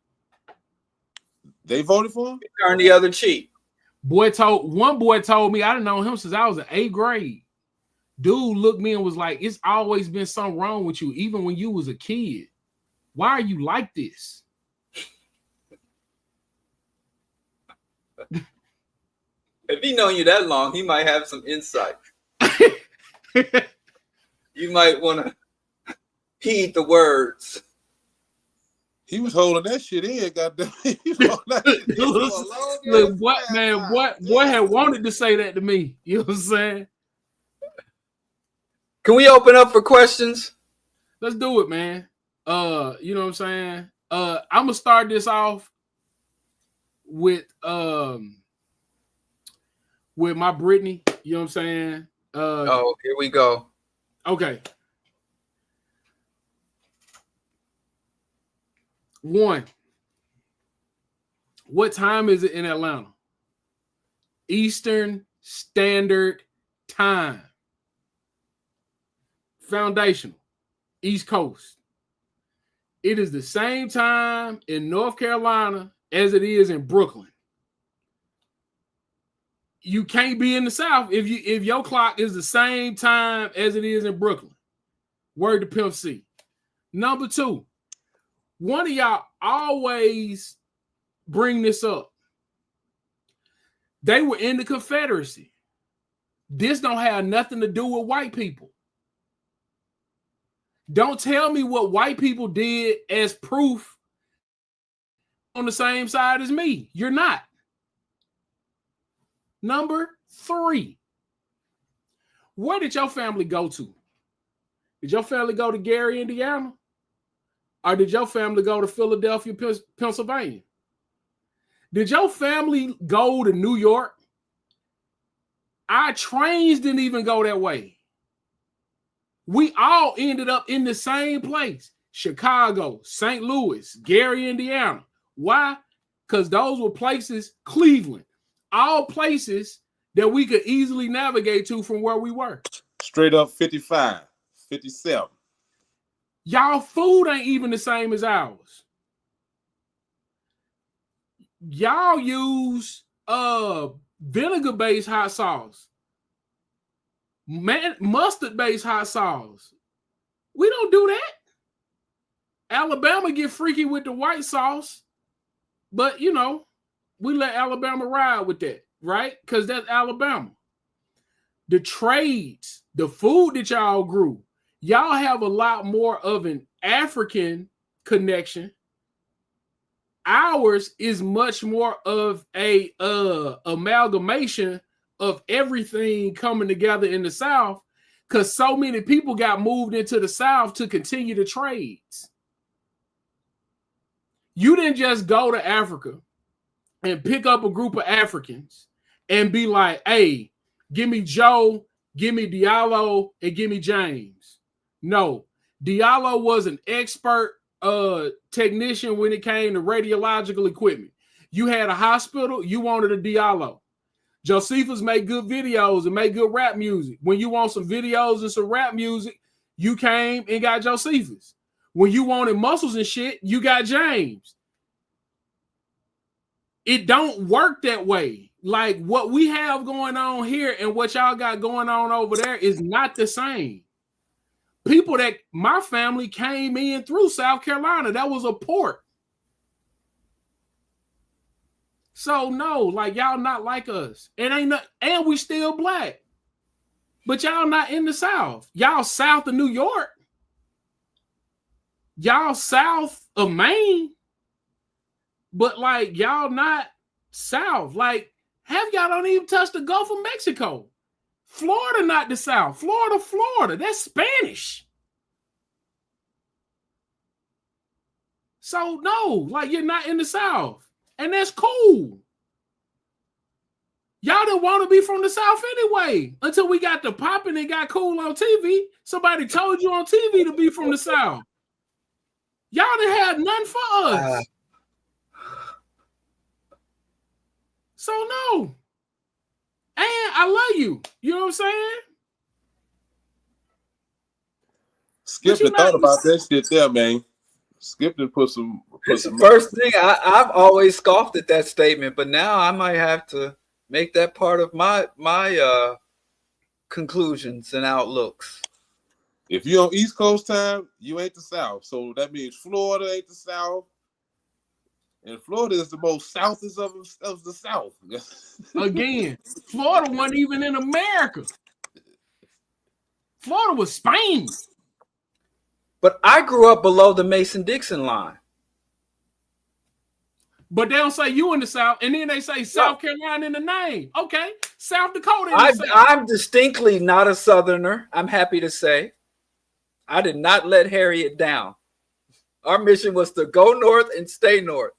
Speaker 2: They voted for him?
Speaker 1: Turn the other cheek.
Speaker 3: One boy told me, I done known him since I was in 8th grade. Dude looked me and was like, it's always been something wrong with you, even when you was a kid. Why are you like this?
Speaker 1: If he known you that long, he might have some insight. You might want to heed the words.
Speaker 2: He was holding that shit in, goddamn.
Speaker 3: Look, boy had wanted to say that to me. You know what I'm saying?
Speaker 1: Can we open up for questions?
Speaker 3: Let's do it, man. You know what I'm saying? I'm gonna start this off with my Brittany. You know what I'm saying?
Speaker 1: Here we go.
Speaker 3: Okay. 1. What time is it in Atlanta? Eastern Standard Time. Foundational. East Coast. It is the same time in North Carolina as it is in Brooklyn. You can't be in the South if your clock is the same time as it is in Brooklyn. Word to Pimp C. Number 2. One of y'all always bring this up. They were in the Confederacy. This don't have nothing to do with white people. Don't tell me what white people did as proof on the same side as me. You're not. Number 3. Where did your family go to? Did your family go to Gary, Indiana? Or did your family go to Philadelphia, Pennsylvania? Did your family go to New York? Our trains didn't even go that way. We all ended up in the same place. Chicago, St. Louis, Gary, Indiana. Why? Because those were places, Cleveland, all places that we could easily navigate to from where we were.
Speaker 2: Straight up 55, 57.
Speaker 3: Y'all food ain't even the same as ours. Y'all use vinegar-based hot sauce, mustard-based hot sauce. We don't do that. Alabama get freaky with the white sauce, but you know, we let Alabama ride with that, right? Because that's Alabama. The trades, the food that y'all grew, y'all have a lot more of an African connection. Ours is much more of a amalgamation of everything coming together in the South, because so many people got moved into the South to continue the trades. You didn't just go to Africa and pick up a group of Africans and be like, hey, give me Joe, give me Diallo, and give me James. No, Diallo was an expert technician when it came to radiological equipment. You had a hospital, you wanted a Diallo. Josephus made good videos and made good rap music. When you want some videos and some rap music, you came and got Josephus. When you wanted muscles and shit, you got James. It don't work that way. Like what we have going on here and what y'all got going on over there is not the same. People that my family came in through South Carolina, that was a port. So no, like y'all not like us. It ain't not, and we still black. But y'all not in the South. Y'all south of New York. Y'all south of Maine. But like y'all not south. Like half y'all don't even touch the Gulf of Mexico. Florida not the South. Florida. That's Spanish. So no, like you're not in the South. And that's cool. Y'all didn't want to be from the South anyway until we got the popping and got cool on TV. Somebody told you on TV to be from the South. Y'all didn't have none for us. So no. And I love you. You know what I'm saying?
Speaker 2: Skip the thought about that shit there, man. Skip to put some.
Speaker 1: First thing, I've always scoffed at that statement, but now I might have to make that part of my conclusions and outlooks.
Speaker 2: If you're on East Coast time, you ain't the South. So that means Florida ain't the South. And Florida is the most southest of the South.
Speaker 3: Again, Florida wasn't even in America. Florida was Spain.
Speaker 1: But I grew up below the Mason-Dixon line.
Speaker 3: But they don't say you in the South, and then they say South Carolina in the name. Okay, South Dakota in the South.
Speaker 1: I'm distinctly not a Southerner, I'm happy to say. I did not let Harriet down. Our mission was to go north and stay north.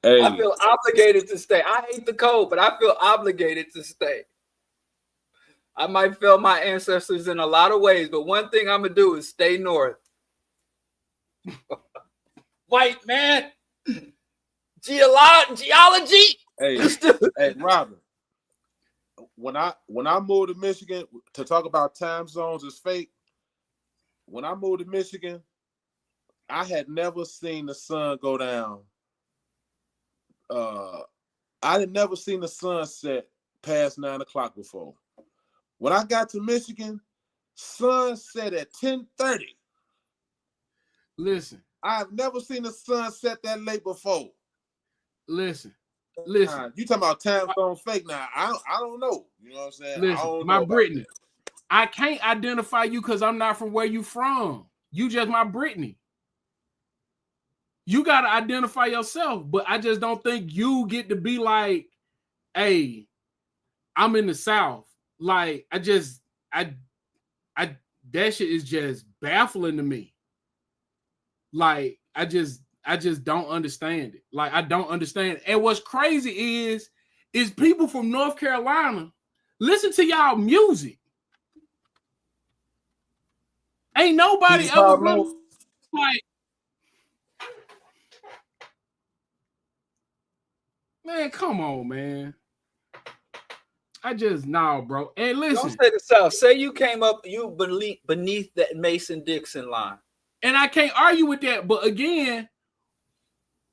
Speaker 2: Hey.
Speaker 1: I feel obligated to stay. I hate the cold, but I feel obligated to stay. I might fail my ancestors in a lot of ways, but one thing I'm going to do is stay north. White man. Geology.
Speaker 2: Hey, Robert. When I moved to Michigan, to talk about time zones is fake. When I moved to Michigan, I had never seen the sun go down. I had never seen the sun set past 9 o'clock before. When I got to Michigan, sun set at 10:30.
Speaker 3: Listen.
Speaker 2: I've never seen the sun set that late before.
Speaker 3: Listen.
Speaker 2: You talking about time zone fake now? I don't know. You know what I'm saying?
Speaker 3: Listen, my Brittany, I can't identify you because I'm not from where you from. You just my Brittany. You gotta identify yourself, but I just don't think you get to be like, hey, I'm in the South. Like, that shit is just baffling to me. Like, I just don't understand it. Like, I don't understand it. And what's crazy is is people from North Carolina listen to y'all music. Ain't nobody ever really like, man, come on, man. I just bro. And listen,
Speaker 1: don't say the South. Say you came up, you beneath that Mason-Dixon line.
Speaker 3: And I can't argue with that. But again,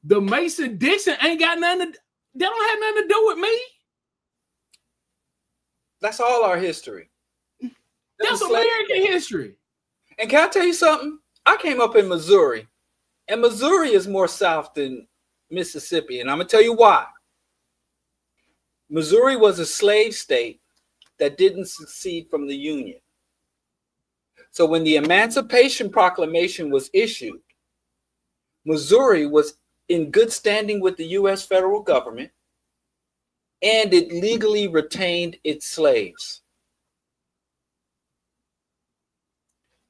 Speaker 3: the Mason-Dixon ain't got nothing to, they don't have nothing to do with me.
Speaker 1: That's all our history.
Speaker 3: That's American history.
Speaker 1: And can I tell you something? I came up in Missouri, and Missouri is more south than Mississippi, and I'm gonna tell you why. Missouri was a slave state that didn't secede from the Union. So when the Emancipation Proclamation was issued, Missouri was in good standing with the U.S. federal government, and it legally retained its slaves.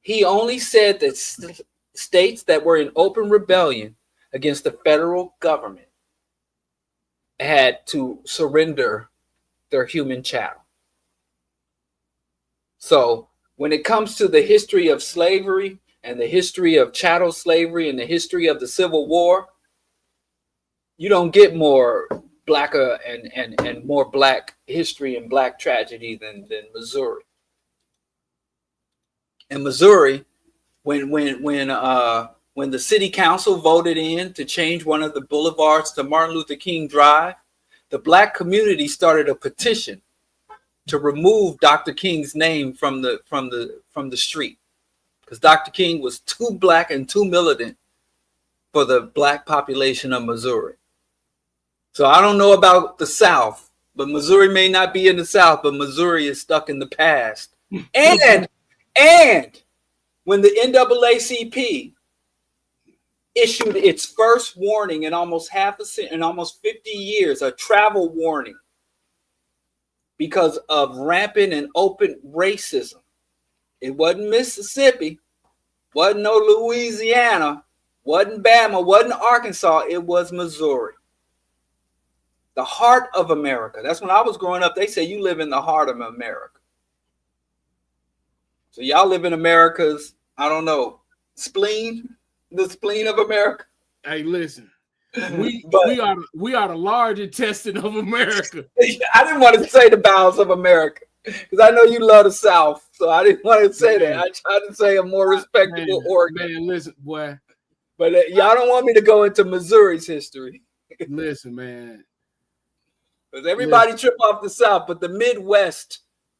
Speaker 1: He only said that states that were in open rebellion against the federal government had to surrender their human chattel. So when it comes to the history of slavery and the history of chattel slavery and the history of the Civil War, you don't get more blacker and more black history and black tragedy than Missouri. In Missouri, when the city council voted in to change one of the boulevards to Martin Luther King Drive, the black community started a petition to remove Dr. King's name from the street, because Dr. King was too black and too militant for the black population of Missouri. So I don't know about the South, but Missouri may not be in the South, but Missouri is stuck in the past. And when the NAACP issued its first warning in almost 50 years, a travel warning because of rampant and open racism. It wasn't Mississippi, wasn't no Louisiana, wasn't Bama, wasn't Arkansas, it was Missouri. The heart of America. That's when I was growing up. They say you live in the heart of America. So y'all live in America's, I don't know, spleen, the spleen of America.
Speaker 3: Hey, listen, we are the large intestine of America.
Speaker 1: I didn't want to say the bowels of America because I know you love the South, so I didn't want to say that. I tried to say a more respectable organ.
Speaker 3: Man, listen, boy.
Speaker 1: But y'all don't want me to go into Missouri's history.
Speaker 3: Listen, man.
Speaker 1: Because everybody trip off the South, but the Midwest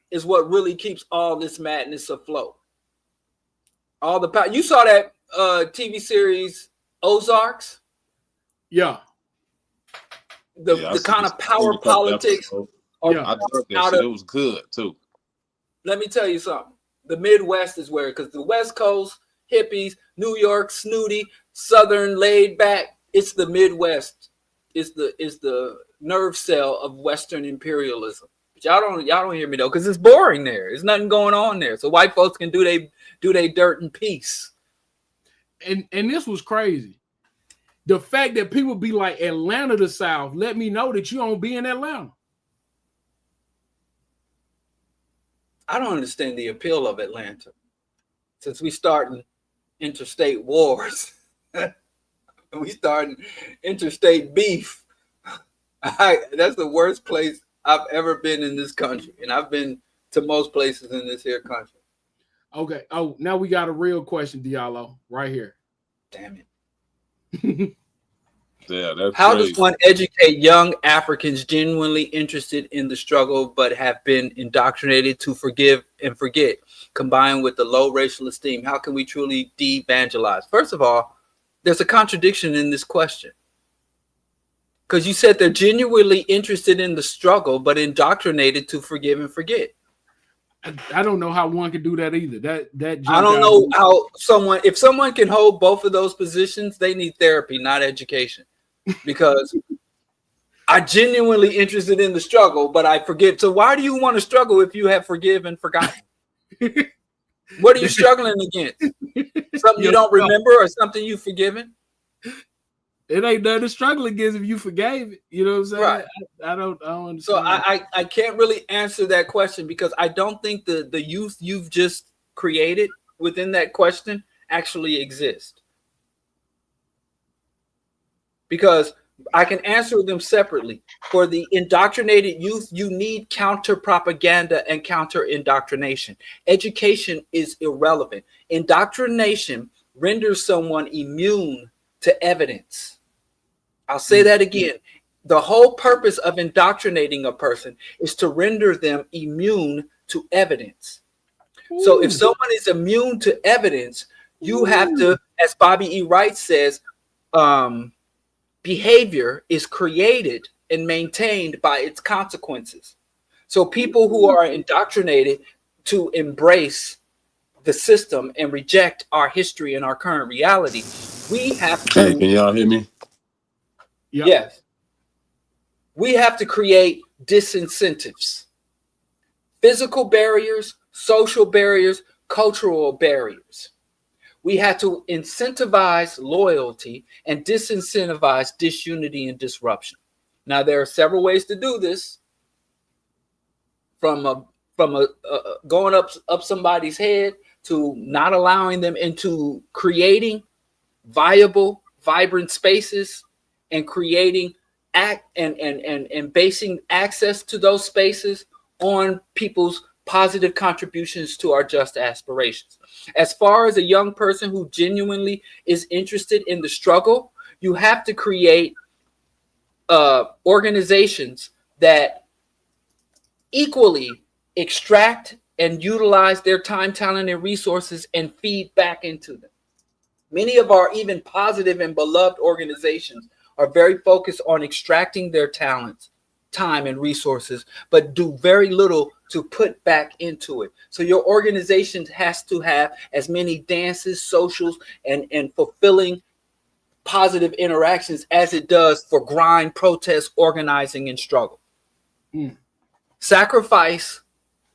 Speaker 1: is what really keeps all this madness afloat. All the power. You saw that TV series Ozarks?
Speaker 3: Yeah.
Speaker 1: The kind of power politics.
Speaker 2: I heard that shit. It was good too.
Speaker 1: Let me tell you something. The Midwest is where, because the West Coast, hippies, New York, snooty, Southern, laid back. It's the Midwest. Is the nerve cell of Western imperialism. But y'all don't hear me though, because it's boring there. There's nothing going on there. So white folks can do they dirt in peace.
Speaker 3: And this was crazy. The fact that people be like Atlanta the South, let me know that you don't be in Atlanta.
Speaker 1: I don't understand the appeal of Atlanta. Since we starting interstate wars, we starting interstate beef. That's the worst place I've ever been in this country. And I've been to most places in this here country.
Speaker 3: Okay. Oh, now we got a real question, Diallo, right here.
Speaker 1: Damn it.
Speaker 2: Yeah, that's
Speaker 1: How
Speaker 2: crazy.
Speaker 1: does one educate young Africans genuinely interested in the struggle but have been indoctrinated to forgive and forget, combined with the low racial esteem? How can we truly de-evangelize? First of all, there's a contradiction in this question. Because you said they're genuinely interested in the struggle but indoctrinated to forgive and forget.
Speaker 3: I don't know how one can do that either. That
Speaker 1: I don't know how if someone can hold both of those positions, they need therapy, not education. Because I genuinely interested in the struggle, but I forget. So why do you want to struggle if you have forgiven and forgotten? What are you struggling against? Something you don't remember or something you've forgiven?
Speaker 3: It ain't nothing to struggle against if you forgave it. You know what I'm saying?
Speaker 1: Right.
Speaker 3: I don't understand.
Speaker 1: So I can't really answer that question because I don't think the youth you've just created within that question actually exist. Because I can answer them separately. For the indoctrinated youth, you need counter propaganda and counter indoctrination. Education is irrelevant. Indoctrination renders someone immune to evidence. I'll say that again. The whole purpose of indoctrinating a person is to render them immune to evidence. Ooh. So if someone is immune to evidence, you have to, as Bobby E. Wright says, behavior is created and maintained by its consequences. So people who are indoctrinated to embrace the system and reject our history and our current reality, we have to.
Speaker 2: Hey, can y'all hear me?
Speaker 1: Yep. Yes. We have to create disincentives, physical barriers, social barriers, cultural barriers. We have to incentivize loyalty and disincentivize disunity and disruption. Now, there are several ways to do this. From going up somebody's head to not allowing them into creating viable, vibrant spaces and creating and basing access to those spaces on people's positive contributions to our just aspirations. As far as a young person who genuinely is interested in the struggle, you have to create organizations that equally extract and utilize their time, talent, and resources and feed back into them. Many of our even positive and beloved organizations are very focused on extracting their talents, time, and resources, but do very little to put back into it. So your organization has to have as many dances, socials, and fulfilling positive interactions as it does for grind, protest, organizing, and struggle. Sacrifice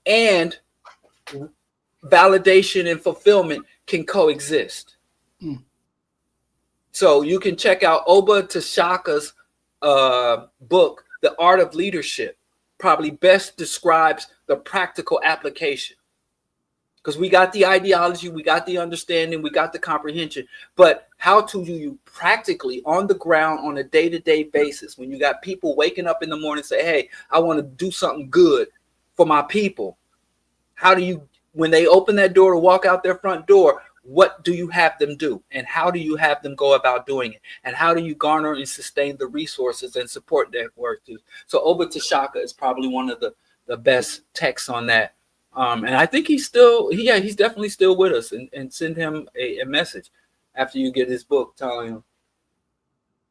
Speaker 1: and validation and fulfillment can coexist. So you can check out Oba Tashaka's book, The Art of Leadership, probably best describes the practical application. Because we got the ideology, we got the understanding, we got the comprehension, but how do you practically on the ground on a day-to-day basis, when you got people waking up in the morning and say, hey, I want to do something good for my people. How do you, when they open that door to walk out their front door, what do you have them do? And how do you have them go about doing it? And how do you garner and sustain the resources and support that work? So Oba Tashaka is probably one of the best texts on that. And I think he's definitely still with us, and send him a message after you get his book telling him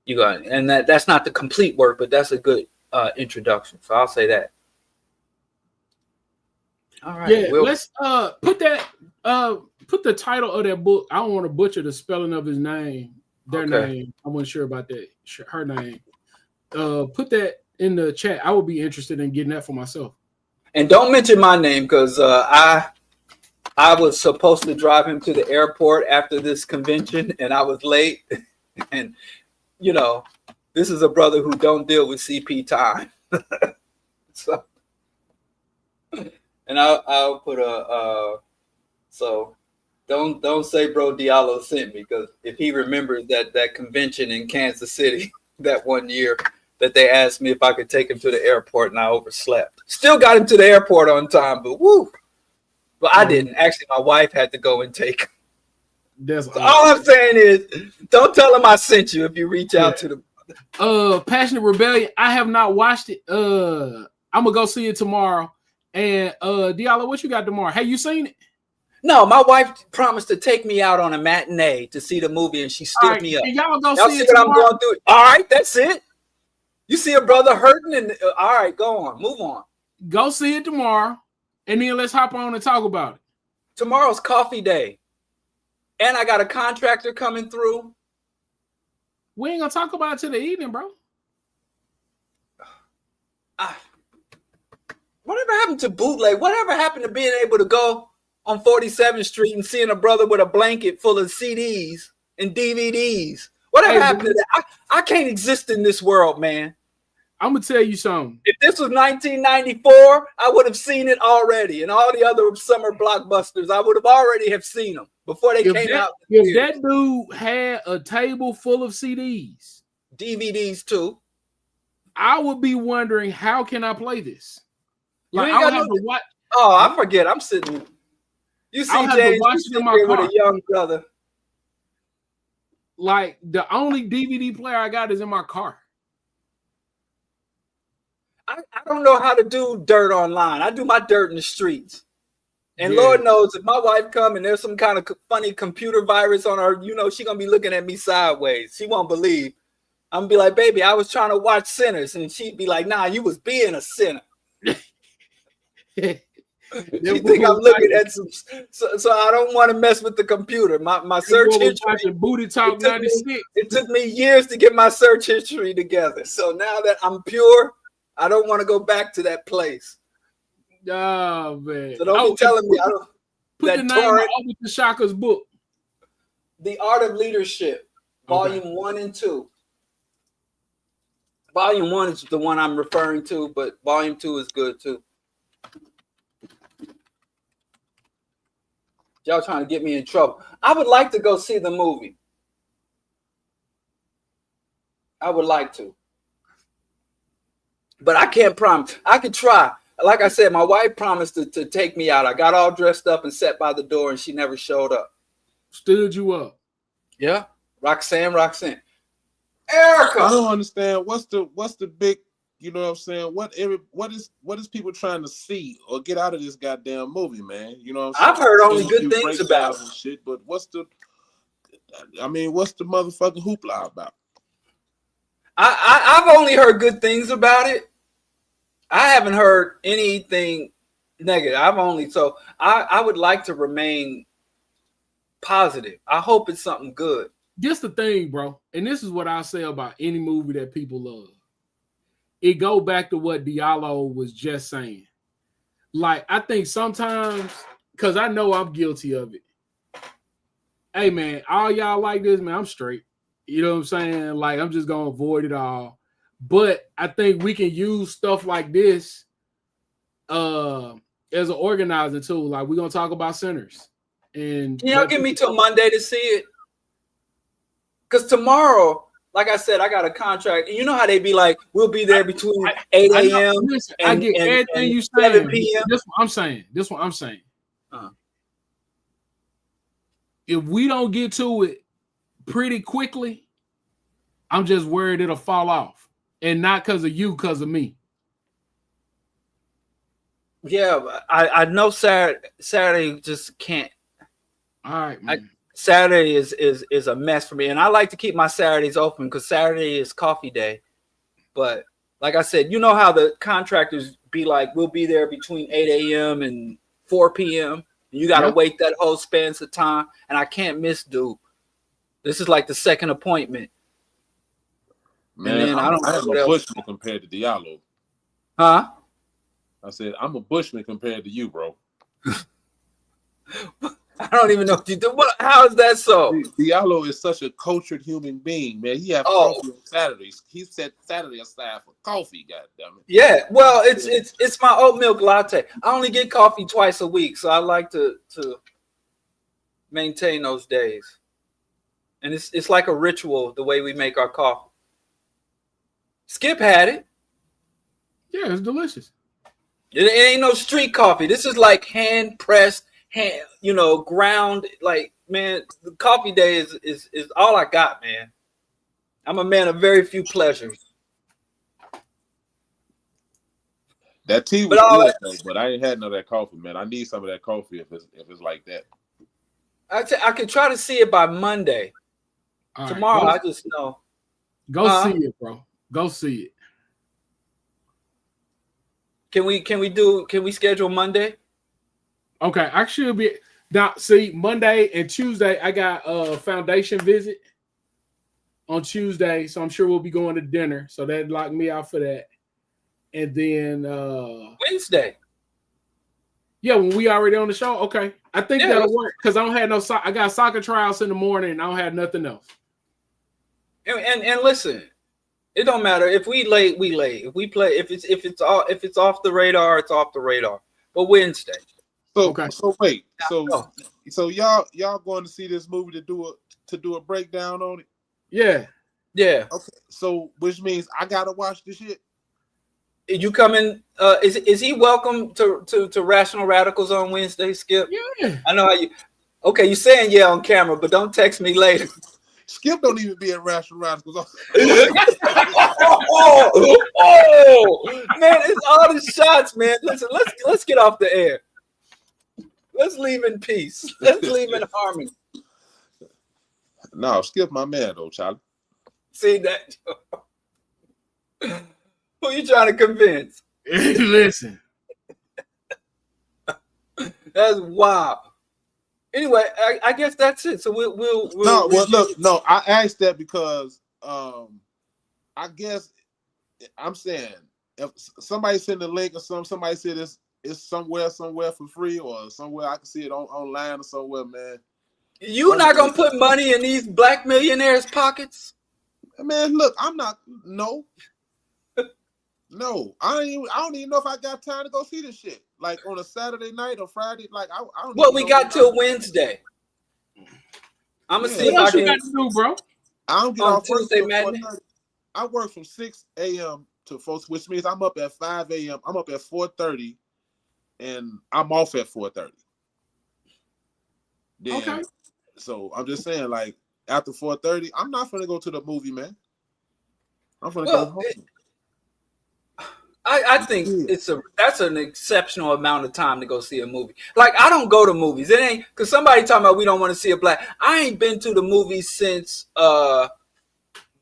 Speaker 1: you got it. And that's not the complete work, but that's a good introduction. So I'll say that. All right.
Speaker 3: Yeah, let's put the title of that book. I don't want to butcher the spelling of his name, name. I wasn't sure about that. Her name. Put that in the chat. I would be interested in getting that for myself.
Speaker 1: And don't mention my name because I was supposed to drive him to the airport after this convention, and I was late. And you know, this is a brother who don't deal with CP time. So. And I'll put so don't say bro Diallo sent me, because if he remembers that convention in Kansas City that one year that they asked me if I could take him to the airport and I overslept. Still got him to the airport on time, but woo. But I didn't. Actually, my wife had to go and take him.
Speaker 3: That's
Speaker 1: so all I'm saying is don't tell him I sent you if you reach out to the
Speaker 3: Passionate Rebellion. I have not watched it. I'm gonna go see it tomorrow. And Diallo, what you got tomorrow? Have you seen it?
Speaker 1: No, my wife promised to take me out on a matinee to see the movie, and she stood me up.
Speaker 3: Y'all go see it
Speaker 1: what
Speaker 3: tomorrow?
Speaker 1: I'm going through. All right, that's it. You see a brother hurting, and all right, go on, move on.
Speaker 3: Go see it tomorrow, and then let's hop on and talk about it.
Speaker 1: Tomorrow's coffee day, and I got a contractor coming through.
Speaker 3: We ain't gonna talk about it till the evening, bro.
Speaker 1: Whatever happened to bootleg? Whatever happened to being able to go on 47th Street and seeing a brother with a blanket full of CDs and DVDs? What happened to that? I can't exist in this world, man.
Speaker 3: I'm gonna tell you something.
Speaker 1: If this was 1994, I would have seen it already, and all the other summer blockbusters, I would have already have seen them before they came out.
Speaker 3: If that dude had a table full of CDs,
Speaker 1: DVDs too,
Speaker 3: I would be wondering how can I play this? Like I don't have to watch.
Speaker 1: Oh, I forget. I'm sitting. You see, James, you sit here with a young brother.
Speaker 3: Like the only DVD player I got is in my car.
Speaker 1: I don't know how to do dirt online. I do my dirt in the streets. And Lord knows if my wife come and there's some kind of funny computer virus on her, she gonna be looking at me sideways. She won't believe. I'm gonna be like, baby, I was trying to watch Sinners. And she'd be like, nah, you was being a sinner. You think I'm looking at some, so I don't want to mess with the computer. My search history.
Speaker 3: Booty Talk 96.
Speaker 1: It took me years to get my search history together. So now that I'm pure, I don't want to go back to that place.
Speaker 3: Oh man!
Speaker 1: So don't be telling me I don't.
Speaker 3: Put the name of the Shaka's book,
Speaker 1: The Art of Leadership, Volume 1 and 2. Volume 1 is the one I'm referring to, but Volume 2 is good too. Y'all trying to get me in trouble. I would like to go see the movie. I would like to. But I can't promise. I could try. Like I said, my wife promised to take me out. I got all dressed up and sat by the door, and she never showed up.
Speaker 3: Stood you up.
Speaker 1: Yeah. Roxanne. Erica.
Speaker 2: I don't understand. What's the big, you know what I'm saying? What is people trying to see or get out of this goddamn movie, man? You know what I'm saying?
Speaker 1: I've heard only good things about it.
Speaker 2: Shit, but what's the motherfucking hoopla about?
Speaker 1: I've only heard good things about it. I haven't heard anything negative. I would like to remain positive. I hope it's something good.
Speaker 3: This the thing, bro. And this is what I say about any movie that people love. It go back to what Diallo was just saying. Like, I think sometimes, because I know I'm guilty of it. Hey, man, all y'all like this, man, I'm straight. You know what I'm saying? Like, I'm just going to avoid it all. But I think we can use stuff like this as an organizing tool. Like, we're going to talk about sinners. And
Speaker 1: can y'all give me till Monday to see it? Because tomorrow, like I said, I got a contract. And you know how they be like, we'll be there between 8 a.m.
Speaker 3: I get everything you saying.
Speaker 1: 7 p.m.
Speaker 3: This is what I'm saying. If we don't get to it pretty quickly, I'm just worried it'll fall off. And not because of you, because of me.
Speaker 1: Yeah, I know Saturday just can't.
Speaker 3: All right, man.
Speaker 1: Saturday is a mess for me, and I like to keep my Saturdays open because Saturday is coffee day. But like I said, you know how the contractors be like, we'll be there between 8 a.m. and 4 p.m. And you got to wait that whole span of time, and I can't miss dude. This is like the second appointment.
Speaker 2: Man, I'm a Bushman compared to Diallo.
Speaker 1: Huh?
Speaker 2: I said, I'm a Bushman compared to you, bro.
Speaker 1: I don't even know what you do. How is that so?
Speaker 2: Diallo is such a cultured human being, man. He have coffee on Saturdays. He set Saturday aside for coffee, goddammit.
Speaker 1: Yeah, well, it's my oat milk latte. I only get coffee twice a week, so I like to maintain those days. And it's like a ritual the way we make our coffee. Skip had it.
Speaker 3: Yeah, it's delicious.
Speaker 1: It ain't no street coffee. This is like hand pressed, ground. Like, man, the coffee day is all I got, man. I'm a man of very few pleasures.
Speaker 2: That tea was good, though, but I ain't had none of that coffee, man. I need some of that coffee if it's like that.
Speaker 1: I can try to see it by Monday. All tomorrow, I just know.
Speaker 3: Go see it, bro. Go see it.
Speaker 1: Can we schedule Monday?
Speaker 3: Okay, I should be now. See, Monday and Tuesday, I got a foundation visit on Tuesday, so I'm sure we'll be going to dinner. So that locked me out for that. And then
Speaker 1: Wednesday.
Speaker 3: Yeah, when we already on the show. Okay, I think that'll work because I don't have I got soccer trials in the morning and I don't have nothing else.
Speaker 1: And listen, it don't matter if we late, we late. If we play, if it's off the radar, it's off the radar. But Wednesday.
Speaker 2: So
Speaker 3: Okay.
Speaker 2: so wait, so y'all going to see this movie to do a breakdown on it?
Speaker 3: Yeah.
Speaker 1: Yeah.
Speaker 2: Okay. So which means I gotta watch the shit.
Speaker 1: You coming? Is he welcome to Rational Radicals on Wednesday, Skip?
Speaker 3: Yeah.
Speaker 1: I know how you. Okay, you saying yeah on camera, but don't text me later.
Speaker 2: Skip don't even be in Rational Radicals.
Speaker 1: oh, man, it's all the shots, man. Listen, let's get off the air. Let's leave in peace. Let's leave in harmony.
Speaker 2: No, Skip my man though, Charlie.
Speaker 1: See that? Who you trying to convince?
Speaker 3: Listen.
Speaker 1: That's wild. Anyway, I guess that's it. So we'll
Speaker 2: no, well, look, no, I asked that because I guess I'm saying if somebody send a link or somebody said it's somewhere for free or somewhere I can see it online or somewhere, man.
Speaker 1: You not gonna put money in these black millionaires' pockets?
Speaker 2: Man, look, I'm not. No, I don't even know if I got time to go see this shit. Like on a Saturday night or Friday, like I don't.
Speaker 1: Well, we got till Wednesday. I'm gonna see
Speaker 3: what
Speaker 1: if I
Speaker 3: you
Speaker 1: can.
Speaker 3: got to do, bro?
Speaker 2: I don't get
Speaker 1: on
Speaker 2: off
Speaker 1: Tuesday,
Speaker 2: work
Speaker 1: man.
Speaker 2: I work from 6 a.m. to 4, which means I'm up at 5 a.m. I'm up at 4:30, and I'm off at 4:30.
Speaker 3: Okay.
Speaker 2: So I'm just saying, like after 4:30, I'm not gonna go to the movie, man. I'm gonna go home.
Speaker 1: I think that's an exceptional amount of time to go see a movie. Like I don't go to movies. It ain't because somebody talking about we don't want to see a black. I ain't been to the movies since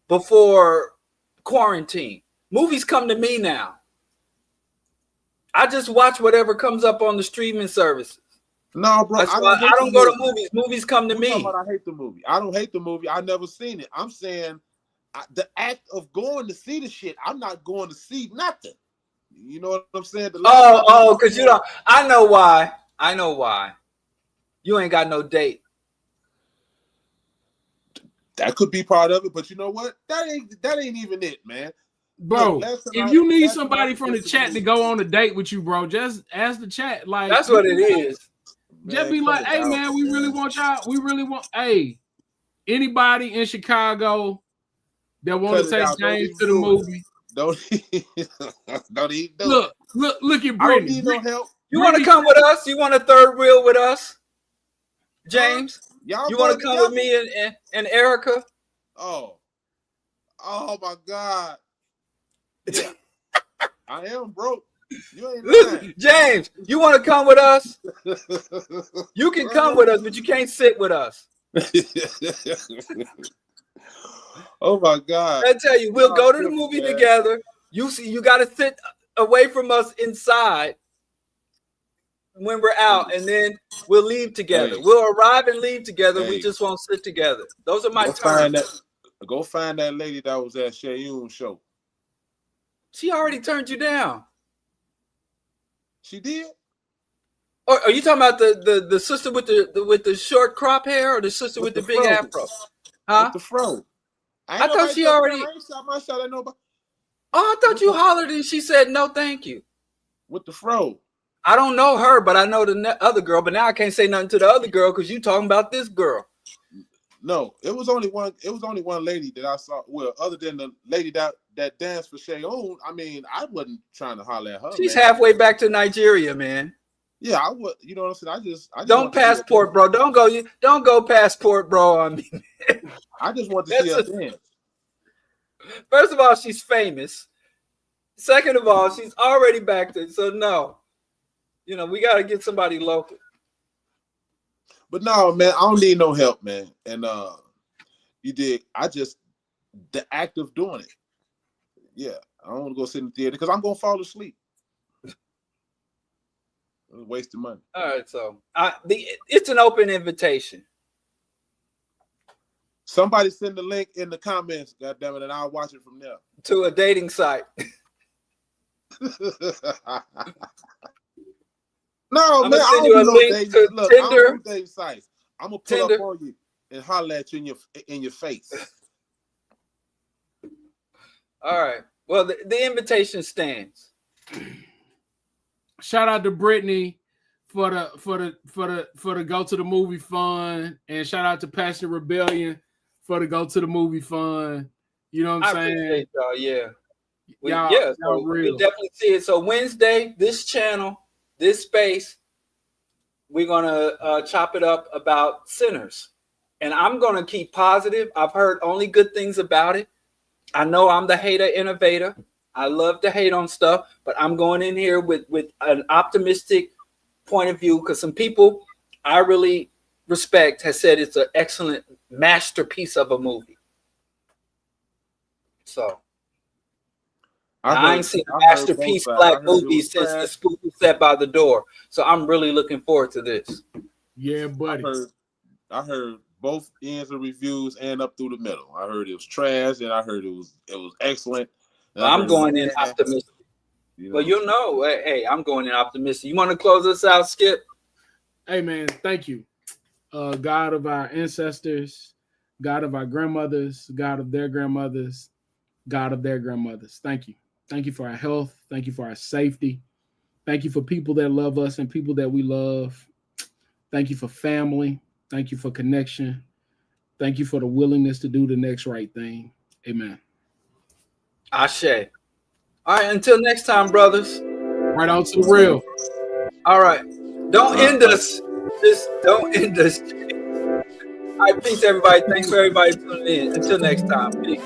Speaker 1: before quarantine. Movies come to me now. I just watch whatever comes up on the streaming services.
Speaker 2: No, bro,
Speaker 1: I don't go to movies. Movies come to me.
Speaker 2: I hate the movie. I don't hate the movie. I never seen it. I'm saying the act of going to see the shit. I'm not going to see nothing. You know what I'm saying?
Speaker 1: Because you don't. I know why. You ain't got no date.
Speaker 2: That could be part of it, but you know what? That ain't even it, man.
Speaker 3: Bro, if you need somebody from the chat to go on a date with you, bro, just ask the chat. Like
Speaker 1: that's what it is.
Speaker 3: Just be like, hey man, we really want y'all. We really want anybody in Chicago that want to take James to the movie.
Speaker 2: Don't even do
Speaker 3: it. Look at Brittany.
Speaker 2: I don't need no help.
Speaker 1: You want to come with us? You want a third wheel with us, James?
Speaker 2: Y'all
Speaker 1: you want to come with me and Erica?
Speaker 2: Oh my God! Yeah. I am broke. You ain't lying.
Speaker 1: James, you want to come with us? You can come with us, but you can't sit with us.
Speaker 2: Oh my God!
Speaker 1: I tell you, we'll go to the movie together. You got to sit away from us inside when we're out, and then we'll leave together. We'll arrive and leave together. We just won't sit together. Those are my terms.
Speaker 2: Go find that lady that was at Shayun's show.
Speaker 1: She already turned you down.
Speaker 2: She did?
Speaker 1: Or are you talking about the sister with the short crop hair, or the sister with the big afro? Huh?
Speaker 2: With the fro.
Speaker 1: I thought she already. I thought you hollered and she said no, thank you.
Speaker 2: With the fro.
Speaker 1: I don't know her, but I know the other girl. But now I can't say nothing to the other girl because you talking about this girl.
Speaker 2: No, it was only one. It was only one lady that I saw. Well, other than the lady that danced for Shayun, I mean, I wasn't trying to holler at her.
Speaker 1: She's halfway back to Nigeria, man.
Speaker 2: Yeah, I would. You know what I'm saying? I just
Speaker 1: don't passport, bro. Don't go passport, bro. On me.
Speaker 2: I just want to see her dance.
Speaker 1: First of all, she's famous. Second of all, she's already back there. So no, we got to get somebody local.
Speaker 2: But no, man, I don't need no help, man. And you did. The act of doing it. Yeah, I don't want to go sit in the theater because I'm gonna fall asleep. Wasting money.
Speaker 1: All right, so it's an open invitation.
Speaker 2: Somebody send the link in the comments, goddammit, and I'll watch it from there.
Speaker 1: To a dating site.
Speaker 2: No, man, I don't do no dating. Look, Tinder. I don't do dating sites. I'm gonna pull up on you and holler at you in your face.
Speaker 1: All right. Well, the invitation stands.
Speaker 3: Shout out to Brittany for the go to the movie fund, and shout out to Passion Rebellion for the go to the movie fund. You know what I'm saying?
Speaker 1: Appreciate y'all. Yeah.
Speaker 3: Y'all
Speaker 1: So
Speaker 3: real.
Speaker 1: we definitely see it. So Wednesday, this channel, this space, we're gonna chop it up about sinners, and I'm gonna keep positive. I've heard only good things about it. I know I'm the hater innovator. I love to hate on stuff, but I'm going in here with an optimistic point of view because some people I really respect has said it's an excellent masterpiece of a movie. So I ain't seen a masterpiece black movie since The Spook Who Sat by the Door. So I'm really looking forward to this.
Speaker 3: Yeah, buddy.
Speaker 2: I heard both ends of reviews and up through the middle. I heard it was trash, and I heard it was excellent.
Speaker 1: I'm going in optimistic. Well, you know, hey, I'm going in optimistic. You want to close us out, Skip?
Speaker 3: Hey, man, thank you. God of our ancestors, God of our grandmothers, God of their grandmothers, God of their grandmothers. Thank you. Thank you for our health. Thank you for our safety. Thank you for people that love us and people that we love. Thank you for family. Thank you for connection. Thank you for the willingness to do the next right thing. Amen.
Speaker 1: Ashe. All right, until next time, brothers.
Speaker 3: Right on to the real.
Speaker 1: All right. Don't end us. Just don't end us. All right, peace, everybody. Thanks for everybody tuning in. Until next time. Peace.